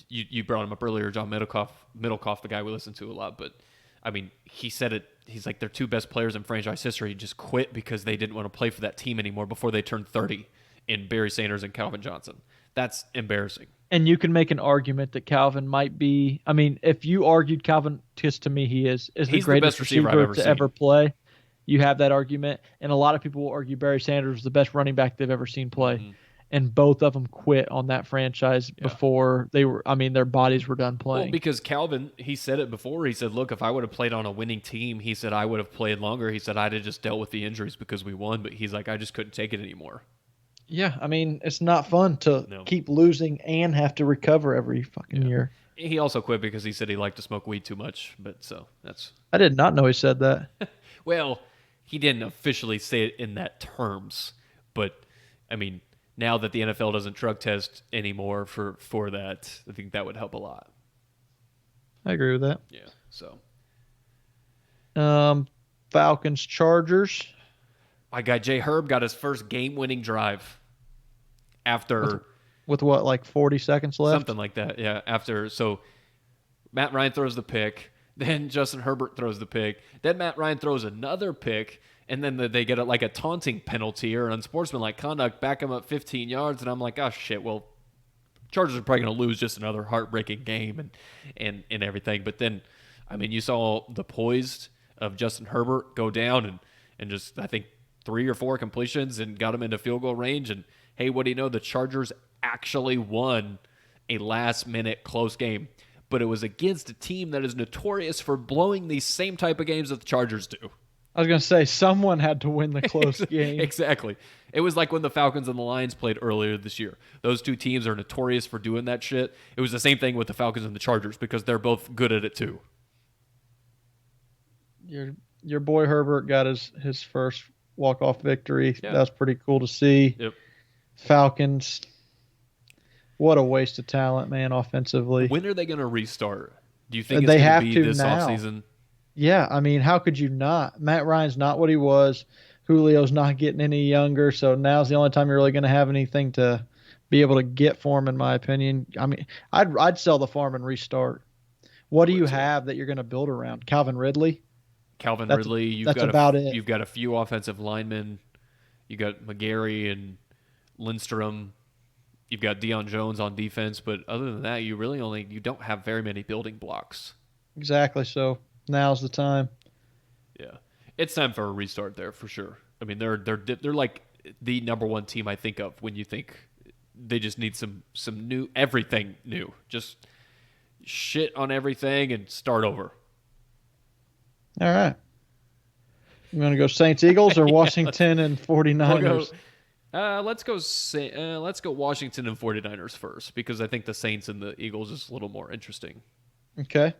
you brought him up earlier, John Middlecoff, the guy we listen to a lot. But I mean, he said it. He's like their two best players in franchise history just quit because they didn't want to play for that team anymore before they turned 30. In Barry Sanders and Calvin Johnson, that's embarrassing. And you can make an argument that Calvin might be. I mean, if you argued Calvin, because to me he is the He's the best greatest receiver I've receiver ever to ever seen. play. You have that argument, and a lot of people will argue Barry Sanders was the best running back they've ever seen play. Hmm. And both of them quit on that franchise Yeah. before they were. I mean, their bodies were done Well, playing. because Calvin, he said it before. He said, "Look, if I would have played on a winning team, he said I would have played longer. He said I'd have just dealt with the injuries because we won, but he's like I just couldn't take it anymore." Yeah, I mean, it's not fun to No. keep losing and have to recover every fucking Yeah. year. He also quit because he said he liked to smoke weed too much. But so that's I did not know he said that. well, he didn't officially say it in that terms, but I mean, now that the NFL doesn't drug test anymore for that, I think that would help a lot. I agree with that. Yeah. So Falcons, Chargers. my guy Jay Herb got his first game-winning drive With, after with what, like 40 seconds left? something like that. Yeah. After Matt Ryan throws the pick, then Justin Herbert throws the pick, then Matt Ryan throws another pick, and then they get like a taunting penalty or unsportsmanlike conduct, back him up 15 yards, and I'm like, oh shit, well, Chargers are probably going to lose just another heartbreaking game and everything. But then, I mean, you saw the poise of Justin Herbert go down and just, I think, 3 or 4 completions and got him into field goal range. And hey, what do you know? The Chargers actually won a last-minute close game. But it was against a team that is notorious for blowing these same type of games that the Chargers do. I was going to say, someone had to win the close game. Exactly. It was like when the Falcons and the Lions played earlier this year. Those two teams are notorious for doing that shit. It was the same thing with the Falcons and the Chargers because they're both good at it too. Your boy Herbert got his first walk-off victory. Yeah. That's pretty cool to see. Yep. Falcons, what a waste of talent, man, offensively. When are they going to restart? Do you think it's They going have to be to this now. offseason? Yeah, I mean, how could you not? Matt Ryan's not what he was. Julio's not getting any younger, so now's the only time you're really going to have anything to be able to get for him, in my opinion. I mean, I'd sell the farm and restart. What do you have that you're going to build around? Calvin Ridley? Calvin That's- Ridley. that's about it. You've got a few offensive linemen. You got McGarry and Lindstrom. you've got Deion Jones on defense, but other than that, you don't have very many building blocks. Exactly. So now's the time. Yeah, it's time for a restart there for sure. I mean, they're like the number one team I think of when you think they just need some new everything new, just shit on everything and start over. All right. You want to go Saints Eagles or Washington and 49ers? Let's go Washington and 49ers first because I think the Saints and the Eagles is a little more interesting. Okay.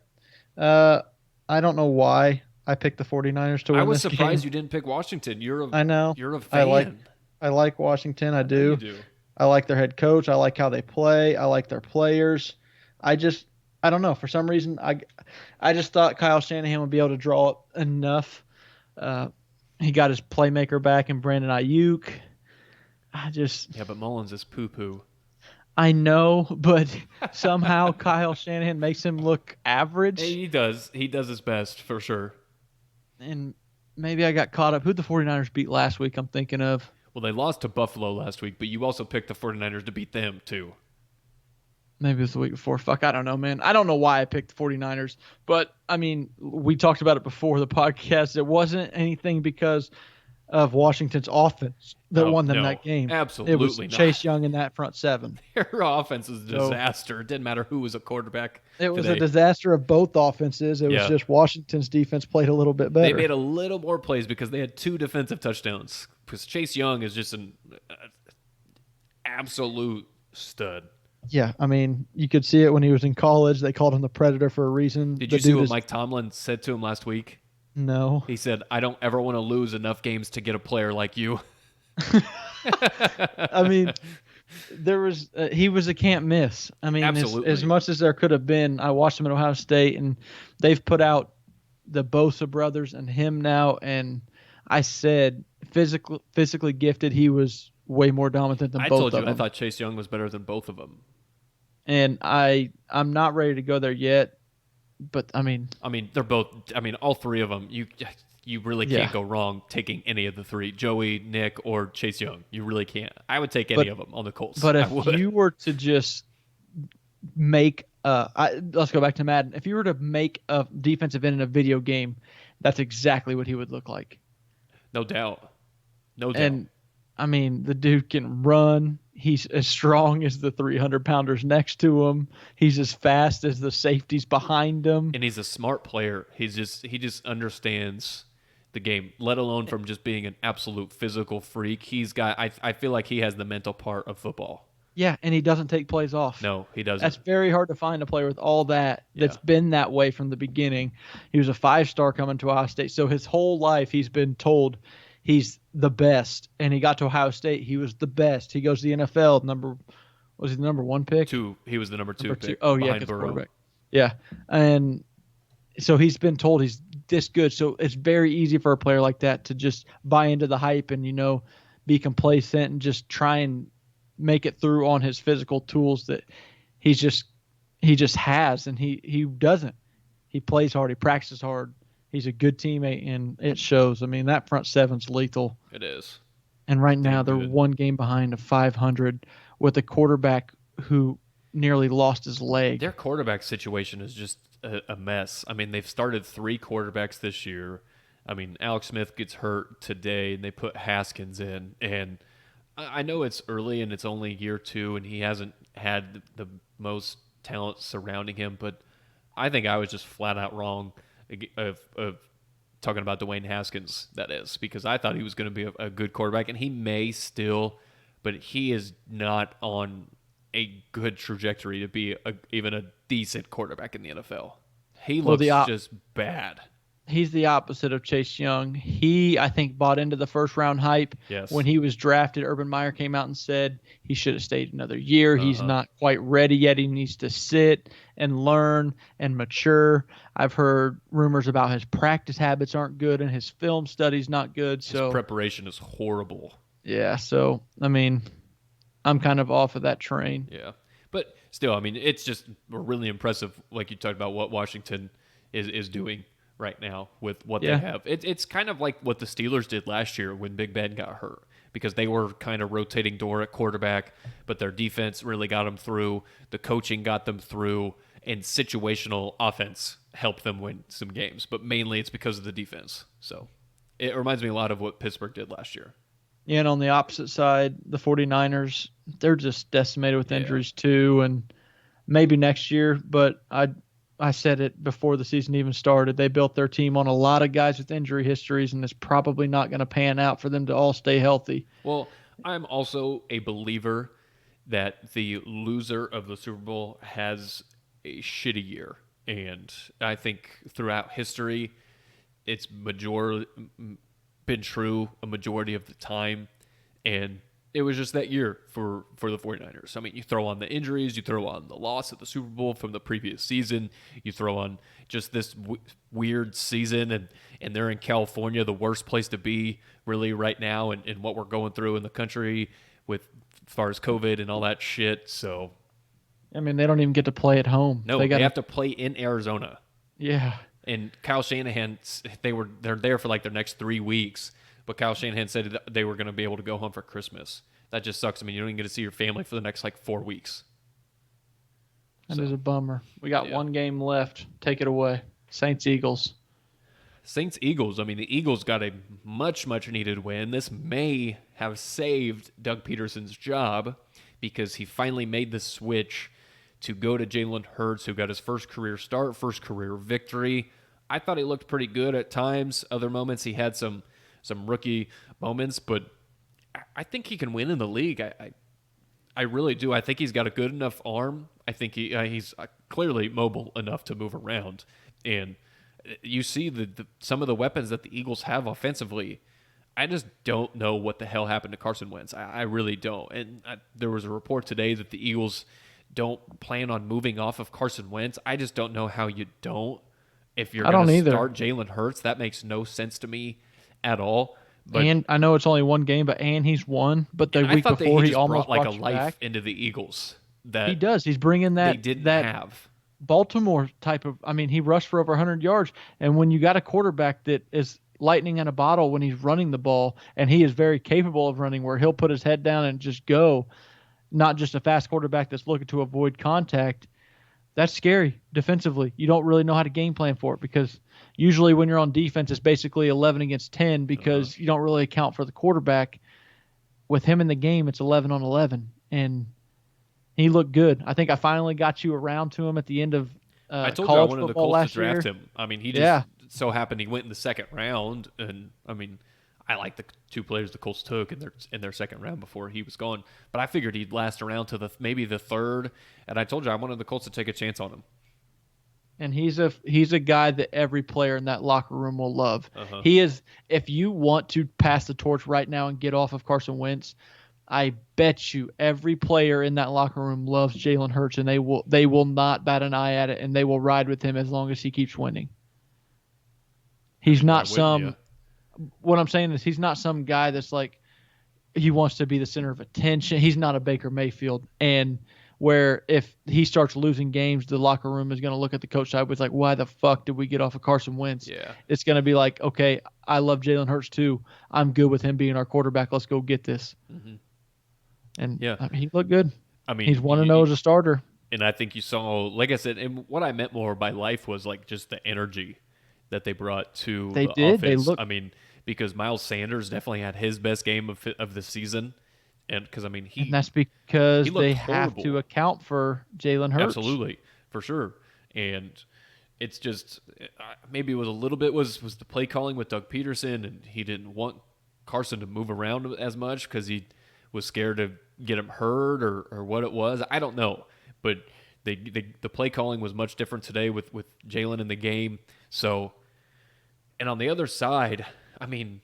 I don't know why I picked the 49ers to win I was this surprised game. you didn't pick Washington. I know. You're a fan. I like Washington. I know do. you do. I like their head coach. I like how they play. I like their players. I don't know. For some reason, I just thought Kyle Shanahan would be able to draw up enough. He got his playmaker back in Brandon Ayuk. Yeah, but Mullins is poo-poo. I know, but somehow Kyle Shanahan makes him look average. Hey, he does. He does his best for sure. And maybe I got caught up. Who'd the 49ers beat last week? I'm thinking of. Well, they lost to Buffalo last week, but you also picked the 49ers to beat them, too. Maybe it was the week before. Fuck, I don't know, man. I don't know why I picked the 49ers. But, I mean, we talked about it before the podcast. It wasn't anything because of Washington's offense that won them that game. Absolutely It was not. Chase Young in that front seven. Their offense is a disaster. It didn't matter who was a quarterback. It was a disaster of both offenses. It was just Washington's defense played a little bit better. They made a little more plays because they had 2 defensive touchdowns. Because Chase Young is just an absolute stud. Yeah, I mean, you could see it when he was in college. They called him the Predator for a reason. Did you see what Mike Tomlin said to him last week? No. He said, "I don't ever want to lose enough games to get a player like you." I mean, he was a can't miss. I mean, as much as there could have been, I watched him at Ohio State, and they've put out the Bosa brothers and him now, and I said physically gifted, he was way more dominant than both of them. I told you I thought Chase Young was better than both of them. And I'm not ready to go there yet, but I mean they're both. I mean, all 3 of them. You really can't go wrong taking any of the 3, Joey, Nick, or Chase Young. You really can't. I would take any of them on the Colts. But if you were to just make let's go back to Madden. If you were to make a defensive end in a video game, that's exactly what he would look like. No doubt. No doubt. And I mean, the dude can run. He's as strong as the 300-pounders next to him. He's as fast as the safeties behind him. And he's a smart player. He just understands the game, let alone from just being an absolute physical freak. I feel like he has the mental part of football. Yeah, and he doesn't take plays off. No, he doesn't. That's very hard to find a player with all that that's been that way from the beginning. He was a 5-star coming to Ohio State. So his whole life he's been told he's the best, and he got to Ohio State. He was the best. He goes to the NFL. Was he the number 1 pick? 2. He was the number 2 pick. Oh yeah, because quarterback. Yeah, and so he's been told he's this good. So it's very easy for a player like that to just buy into the hype and be complacent and just try and make it through on his physical tools that he just has, and he doesn't. He plays hard. He practices hard. He's a good teammate, and it shows. I mean, that front seven's lethal. It is. And right now they're 1 game behind of 500 with a quarterback who nearly lost his leg. Their quarterback situation is just a mess. I mean, they've started 3 quarterbacks this year. I mean, Alex Smith gets hurt today, and they put Haskins in. And I know it's early and it's only year 2, and he hasn't had the most talent surrounding him, but I think I was just flat out wrong of talking about Dwayne Haskins, that is, because I thought he was going to be a good quarterback, and he may still, but he is not on a good trajectory to be even a decent quarterback in the NFL. He looks just bad. He's the opposite of Chase Young. He, I think, bought into the first-round hype. Yes. When he was drafted, Urban Meyer came out and said he should have stayed another year. He's not quite ready yet. He needs to sit and learn and mature. I've heard rumors about his practice habits aren't good and his film study's not good. So his preparation is horrible. Yeah, so, I mean, I'm kind of off of that train. Yeah. But still, I mean, it's just really impressive, like you talked about, what Washington is doing right now with what they have. It's kind of like what the Steelers did last year when Big Ben got hurt. because they were kind of rotating door at quarterback, but their defense really got them through. The coaching got them through, and situational offense helped them win some games. But mainly it's because of the defense. So it reminds me a lot of what Pittsburgh did last year. And on the opposite side, the 49ers, they're just decimated with injuries too, and maybe next year, but I said it before the season even started. They built their team on a lot of guys with injury histories, and it's probably not going to pan out for them to all stay healthy. Well, I'm also a believer that the loser of the Super Bowl has a shitty year. And I think throughout history, it's been true a majority of the time. And it was just that year for the 49ers. I mean, you throw on the injuries, you throw on the loss of the Super Bowl from the previous season, you throw on just this weird season, and they're in California, the worst place to be really right now, and what we're going through in the country with as far as COVID and all that shit. So, I mean, they don't even get to play at home. No, they have to play in Arizona. Yeah. And Kyle Shanahan, they're there for like their next 3 weeks. But Kyle Shanahan said they were going to be able to go home for Christmas. That just sucks. I mean, you don't even get to see your family for the next, 4 weeks. That is a bummer. We got one game left. Take it away. Saints-Eagles. Saints-Eagles. I mean, the Eagles got a much, much needed win. This may have saved Doug Peterson's job because he finally made the switch to go to Jalen Hurts, who got his first career start, first career victory. I thought he looked pretty good at times. Other moments he had some rookie moments, but I think he can win in the league. I really do. I think he's got a good enough arm. I think he's clearly mobile enough to move around. And you see some of the weapons that the Eagles have offensively. I just don't know what the hell happened to Carson Wentz. I really don't. And there was a report today that the Eagles don't plan on moving off of Carson Wentz. I just don't know how you don't. If you're going to start Jalen Hurts, that makes no sense to me at all. But, and I know it's only one game, but he's won. But the week before, he almost brought a you life back. into the Eagles. That he does. He's bringing that they didn't have. Baltimore type of. I mean, he rushed for over 100 yards, and when you got a quarterback that is lightning in a bottle when he's running the ball, and he is very capable of running, where he'll put his head down and just go, not just a fast quarterback that's looking to avoid contact. That's scary defensively. You don't really know how to game plan for it because usually when you're on defense, it's basically 11 against 10 because you don't really account for the quarterback. With him in the game, it's 11 on 11, and he looked good. I think I finally got you around to him at the end of I told college you I wanted the football Colts last to draft year. him. I mean, he just so happened he went in the second round, and I mean, I like the two players the Colts took in their second round before he was gone. But I figured he'd last around to maybe the third, and I told you I wanted the Colts to take a chance on him. And he's a guy that every player in that locker room will love. He is. If you want to pass the torch right now and get off of Carson Wentz, I bet you every player in that locker room loves Jalen Hurts, and they will not bat an eye at it, and they will ride with him as long as he keeps winning. He's not some. What I'm saying is he's not some guy that's like he wants to be the center of attention. He's not a Baker Mayfield, and where if he starts losing games, the locker room is going to look at the coach side with like, why the fuck did we get off of Carson Wentz? Yeah. It's going to be like, okay, I love Jalen Hurts too. I'm good with him being our quarterback. Let's go get this. Mm-hmm. And he looked good. I mean, he's 1-0 as a starter. And I think you saw, like I said, and what I meant more by life was like just the energy that they brought to the offense. They looked. I mean, because Miles Sanders definitely had his best game of the season. And because, I mean, and that's because they have horrible. to account for Jalen Hurts. Absolutely, for sure. And it's just maybe it was a little bit was the play calling with Doug Peterson, and he didn't want Carson to move around as much because he was scared to get him hurt or what it was. I don't know, but the play calling was much different today with Jalen in the game. So, and on the other side, I mean,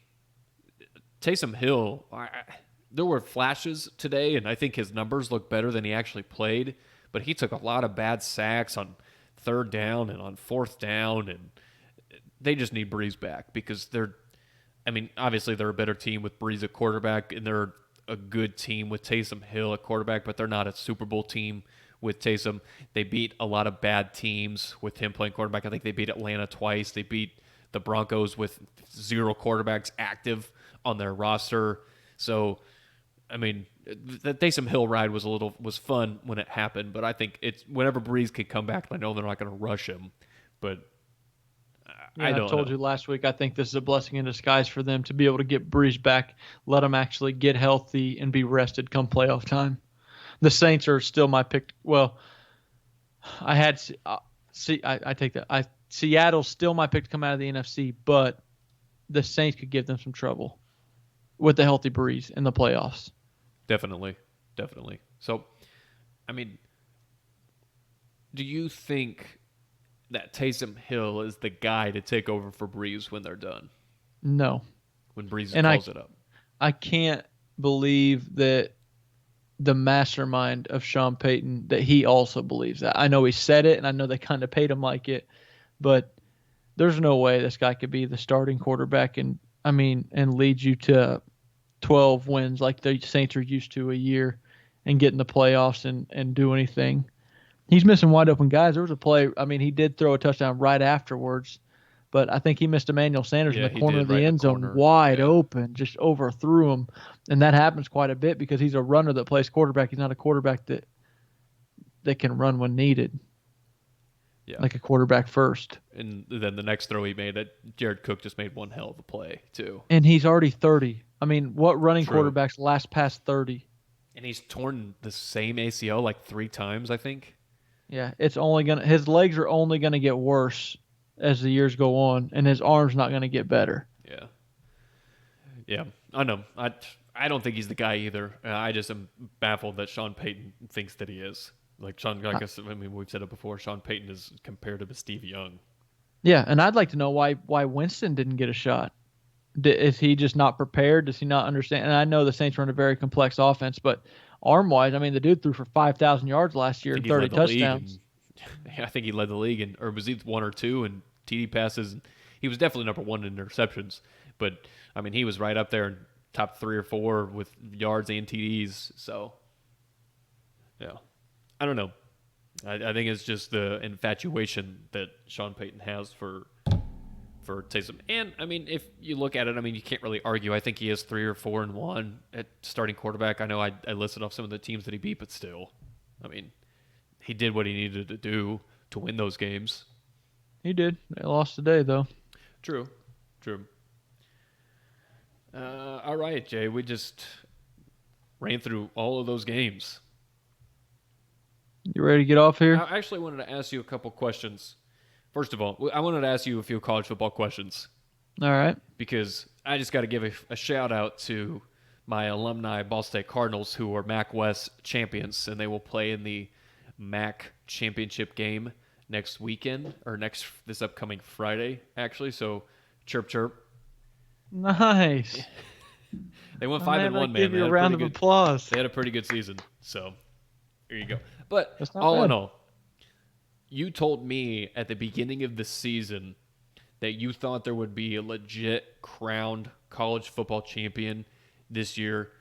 Taysom Hill. There were flashes today, and I think his numbers look better than he actually played. But he took a lot of bad sacks on third down and on fourth down, and they just need Breeze back because obviously they're a better team with Breeze at quarterback, and they're a good team with Taysom Hill at quarterback, but they're not a Super Bowl team with Taysom. They beat a lot of bad teams with him playing quarterback. I think they beat Atlanta twice. They beat the Broncos with 0 quarterbacks active on their roster. So, I mean, the Taysom Hill ride was fun when it happened, but I think it's whenever Breeze could come back, I know they're not going to rush him, but I Yeah, I don't told know. you last week. I think this is a blessing in disguise for them to be able to get Breeze back, let him actually get healthy and be rested come playoff time. The Saints are still my pick. Well, I had see. I take that. Seattle's still my pick to come out of the NFC, but the Saints could give them some trouble with the healthy Breeze in the playoffs. Definitely, definitely. So, I mean, do you think that Taysom Hill is the guy to take over for Breeze when they're done? No, When Breeze and calls it up? I can't believe that the mastermind of Sean Payton that he also believes that. I know he said it, and I know they kind of paid him like it, but there's no way this guy could be the starting quarterback and lead you to 12 wins like the Saints are used to a year and get in the playoffs and do anything. He's missing wide open guys. There was a play. I mean, he did throw a touchdown right afterwards, but I think he missed Emmanuel Sanders in Yeah, the he corner did of right the in the end zone corner. wide Yeah, open, just overthrew him. And that happens quite a bit because he's a runner that plays quarterback. He's not a quarterback that can run when needed, yeah. like a quarterback first. And then the next throw he made, Jared Cook just made one hell of a play too. And he's already 30. I mean, what running True. quarterbacks last past 30? And he's torn the same ACL like 3 times, I think. Yeah, his legs are only gonna get worse as the years go on, and his arm's not gonna get better. Yeah, yeah. I know. I don't think he's the guy either. I just am baffled that Sean Payton thinks that he is. I mean, we've said it before. Sean Payton is compared to Steve Young. Yeah, and I'd like to know why Winston didn't get a shot. Is he just not prepared? Does he not understand? And I know the Saints run a very complex offense, but arm wise, I mean, the dude threw for 5,000 yards last year I and think he 30 led the league, touchdowns. and I think he led the league, or was he 1 or 2 in TD passes? He was definitely number one in interceptions. But I mean, he was right up there in top 3 or 4 with yards and TDs. So, yeah, I don't know. I think it's just the infatuation that Sean Payton has for Taysom. And I mean, if you look at it, I mean, you can't really argue. I think he is 3 or 4-1 at starting quarterback. I know I listed off some of the teams that he beat, but still, I mean, he did what he needed to do to win those games. He did. They lost today, though. True. All right, Jay. We just ran through all of those games. You ready to get off here? I actually wanted to ask you a couple questions. First of all, I wanted to ask you a few college football questions All right. because I just got to give a shout out to my alumni Ball State Cardinals, who are MAC West champions, and they will play in the MAC championship game next weekend, or this upcoming Friday, actually. So, chirp chirp. Nice. They went 5-1, man. Give you a round of applause. They had a pretty good season. So, there you go. But That's not all bad. in all, you told me at the beginning of the season that you thought there would be a legit crowned college football champion this year.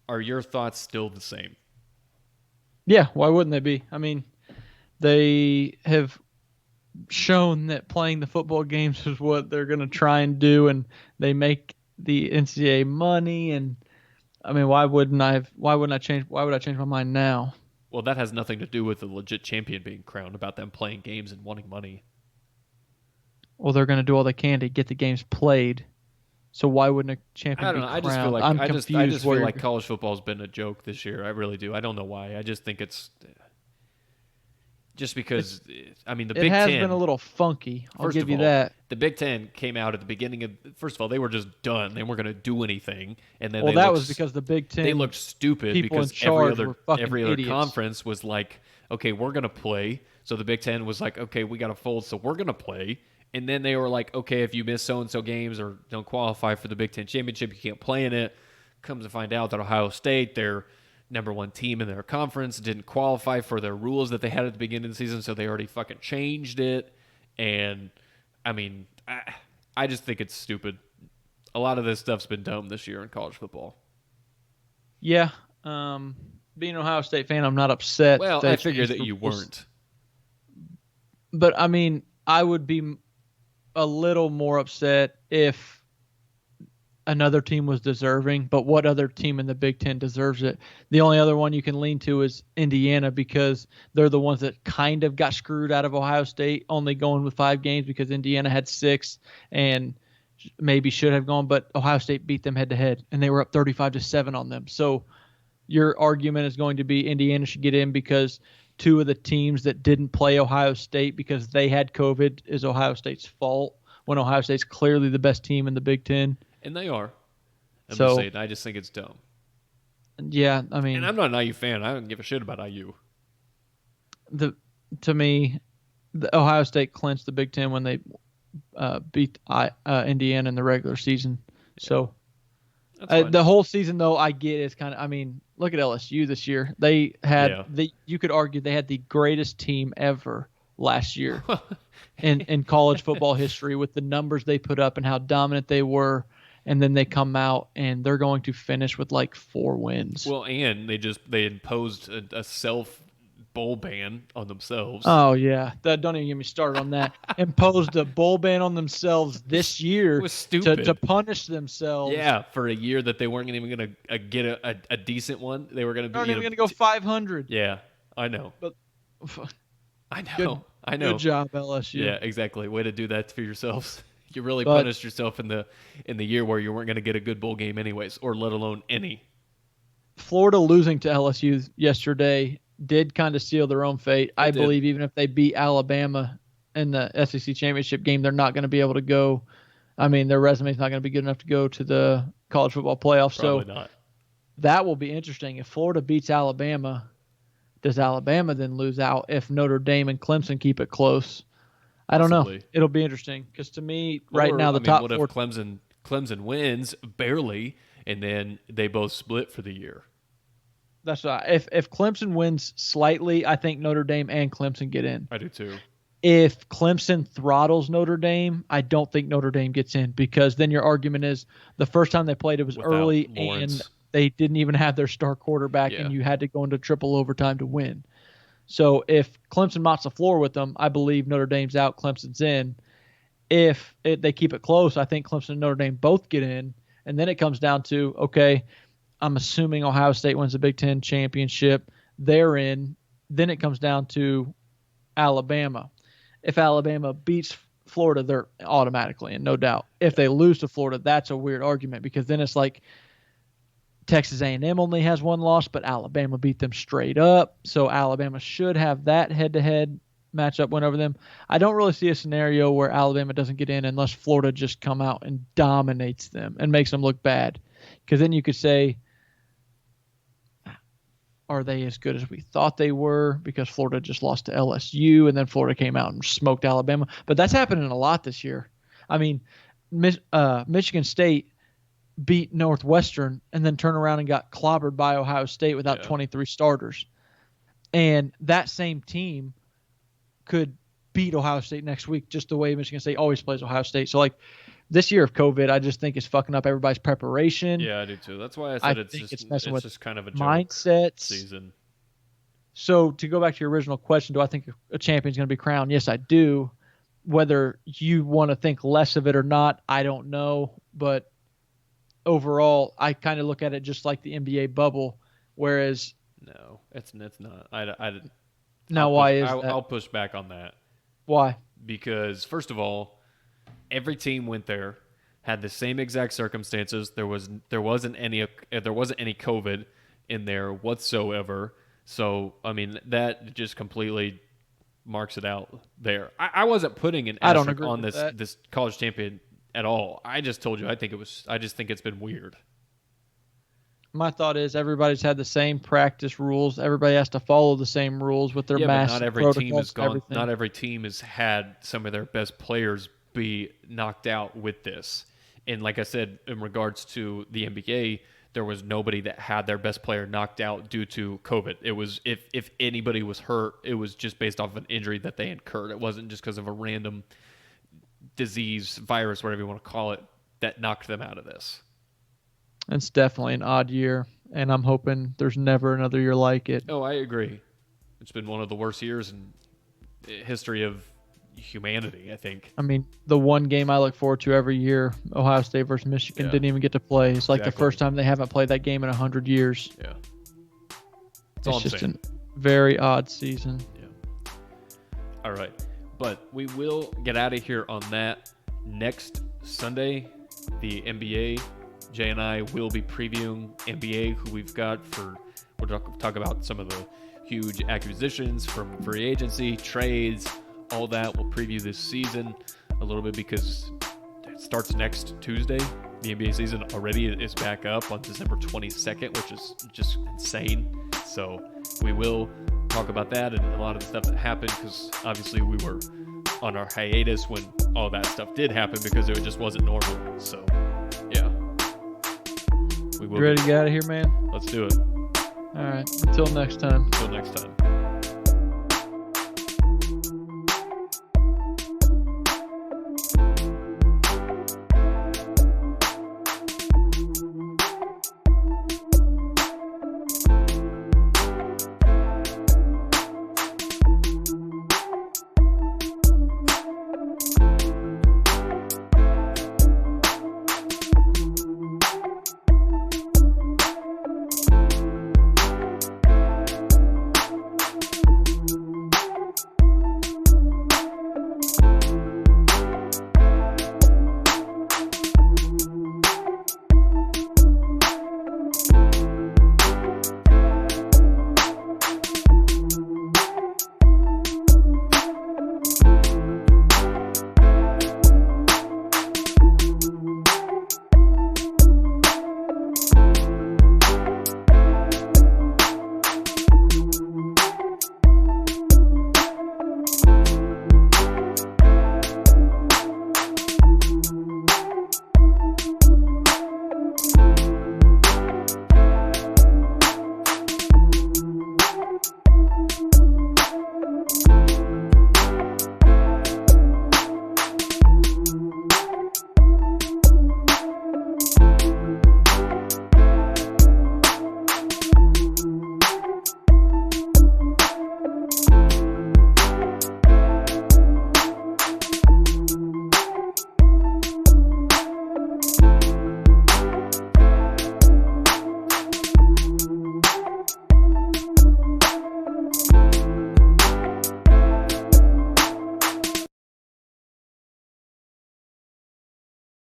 Are your thoughts still the same? Yeah, why wouldn't they be? I mean, they have shown that playing the football games is what they're going to try and do, and they make the NCAA money. And I mean, why would I change my mind now? Well, that has nothing to do with the legit champion being crowned, about them playing games and wanting money. Well, they're going to do all they can to get the games played. So why wouldn't a champion I don't be know. crowned? I just feel like I'm I confused. just feel like college football's been a joke this year. I really do. I don't know why. I just think it's just because. I mean, the Big It has Ten been a little funky. I'll First give of you all, that. the Big Ten came out at the beginning of. First of all, they were just done. They weren't going to do anything, and then Well, that was because the Big Ten. they looked stupid people in because charge were fucking every other idiots. conference was like, okay, we're going to play. So the Big Ten was like, okay, we got to fold, so we're going to play. And then they were like, okay, if you miss so and so games or don't qualify for the Big Ten championship, you can't play in it. Comes to find out that Ohio State, their number one team in their conference, didn't qualify for their rules that they had at the beginning of the season, so they already fucking changed it. And I mean, I just think it's stupid. A lot of this stuff's been dumb this year in college football. Yeah. Being an Ohio State fan, I'm not upset. Well, they I figured changed that the you rules. weren't. But I mean, I would be a little more upset if another team was deserving, but what other team in the Big Ten deserves it? The only other one you can lean to is Indiana because they're the ones that kind of got screwed out of Ohio State, only going with 5 games because Indiana had 6 and maybe should have gone, but Ohio State beat them head to head and they were up 35-7 on them. So your argument is going to be Indiana should get in because two of the teams that didn't play Ohio State because they had COVID is Ohio State's fault when Ohio State's clearly the best team in the Big Ten. And they are. So I just think it's dumb. yeah, I mean, And I'm not an IU fan. I don't give a shit about IU. To me, the Ohio State clinched the Big Ten when they beat Indiana in the regular season. Yeah. So the whole season, though, I get is kind of. I mean, look at LSU this year. They had you could argue they had the greatest team ever last year in college football history with the numbers they put up and how dominant they were. And then they come out and they're going to finish with like 4 wins. Well, and they imposed a self bowl ban on themselves. Oh yeah, don't even get me started on that. Imposed a bowl ban on themselves this year. It was stupid to punish themselves. Yeah, for a year that they weren't even going to get a decent one. They were going to be. They're even going to go 500. Yeah, I know. But I know. Good job, LSU. Yeah, exactly. Way to do that for yourselves. You really punished yourself in the year where you weren't going to get a good bowl game anyways, or let alone any. Florida losing to LSU yesterday did kind of seal their own fate. I believe even if they beat Alabama in the SEC championship game, they're not going to be able to go. I mean, their resume is not going to be good enough to go to the college football playoff. Probably not. That will be interesting. If Florida beats Alabama, does Alabama then lose out if Notre Dame and Clemson keep it close? I don't know. It'll be interesting because to me, right now, top what 4. If Clemson wins barely, and then they both split for the year? That's right. If Clemson wins slightly, I think Notre Dame and Clemson get in. I do too. If Clemson throttles Notre Dame, I don't think Notre Dame gets in because then your argument is the first time they played it was without early Lawrence. And they didn't even have their star quarterback, and you had to go into triple overtime to win. So if Clemson mops the floor with them, I believe Notre Dame's out, Clemson's in. If they keep it close, I think Clemson and Notre Dame both get in. And then it comes down to, okay, I'm assuming Ohio State wins the Big Ten championship. They're in. Then it comes down to Alabama. If Alabama beats Florida, they're automatically in, no doubt. If they lose to Florida, that's a weird argument because then it's like Texas A&M only has 1 loss, but Alabama beat them straight up. So Alabama should have that head-to-head matchup win over them. I don't really see a scenario where Alabama doesn't get in unless Florida just come out and dominates them and makes them look bad. Because then you could say, are they as good as we thought they were? Because Florida just lost to LSU, and then Florida came out and smoked Alabama. But that's happening a lot this year. I mean, Michigan State beat Northwestern and then turn around and got clobbered by Ohio State without 23 starters. And that same team could beat Ohio State next week just the way Michigan State always plays Ohio State. So, like, this year of COVID, I just think is fucking up everybody's preparation. Yeah, I do too. That's why I said it's just kind of a joke mindsets. Season. So, to go back to your original question, do I think a champion's going to be crowned? Yes, I do. Whether you want to think less of it or not, I don't know. But overall, I kind of look at it just like the NBA bubble, whereas no, it's not. Why is that? I'll push back on that. Why? Because first of all, every team went there, had the same exact circumstances. There wasn't any COVID in there whatsoever. So I mean that just completely marks it out there. I wasn't putting an asterisk on this college champion at all. I just told you I just think it's been weird. My thought is everybody's had the same practice rules. Everybody has to follow the same rules with their masks. But not every team has gone. Everything. Not every team has had some of their best players be knocked out with this. And like I said, in regards to the NBA, there was nobody that had their best player knocked out due to COVID. It was if anybody was hurt, it was just based off of an injury that they incurred. It wasn't just because of a random disease, virus, whatever you want to call it, that knocked them out of this. It's definitely an odd year, and I'm hoping there's never another year like it. Oh, I agree. It's been one of the worst years in history of humanity, I think. I mean, the one game I look forward to every year, Ohio State versus Michigan, didn't even get to play. It's like the first time they haven't played that game in 100 years. Yeah. It's just a very odd season. Yeah. All right. But we will get out of here on that. Next Sunday, the NBA, Jay and I will be previewing NBA, who we've got we'll talk about some of the huge acquisitions from free agency, trades, all that. We'll preview this season a little bit because it starts next Tuesday. The NBA season already is back up on December 22nd, which is just insane. So we will talk about that and a lot of the stuff that happened, because obviously we were on our hiatus when all that stuff did happen because it just wasn't normal. So, yeah. We will. You ready to get out of here, man? Let's do it. All right. Until next time. Until next time.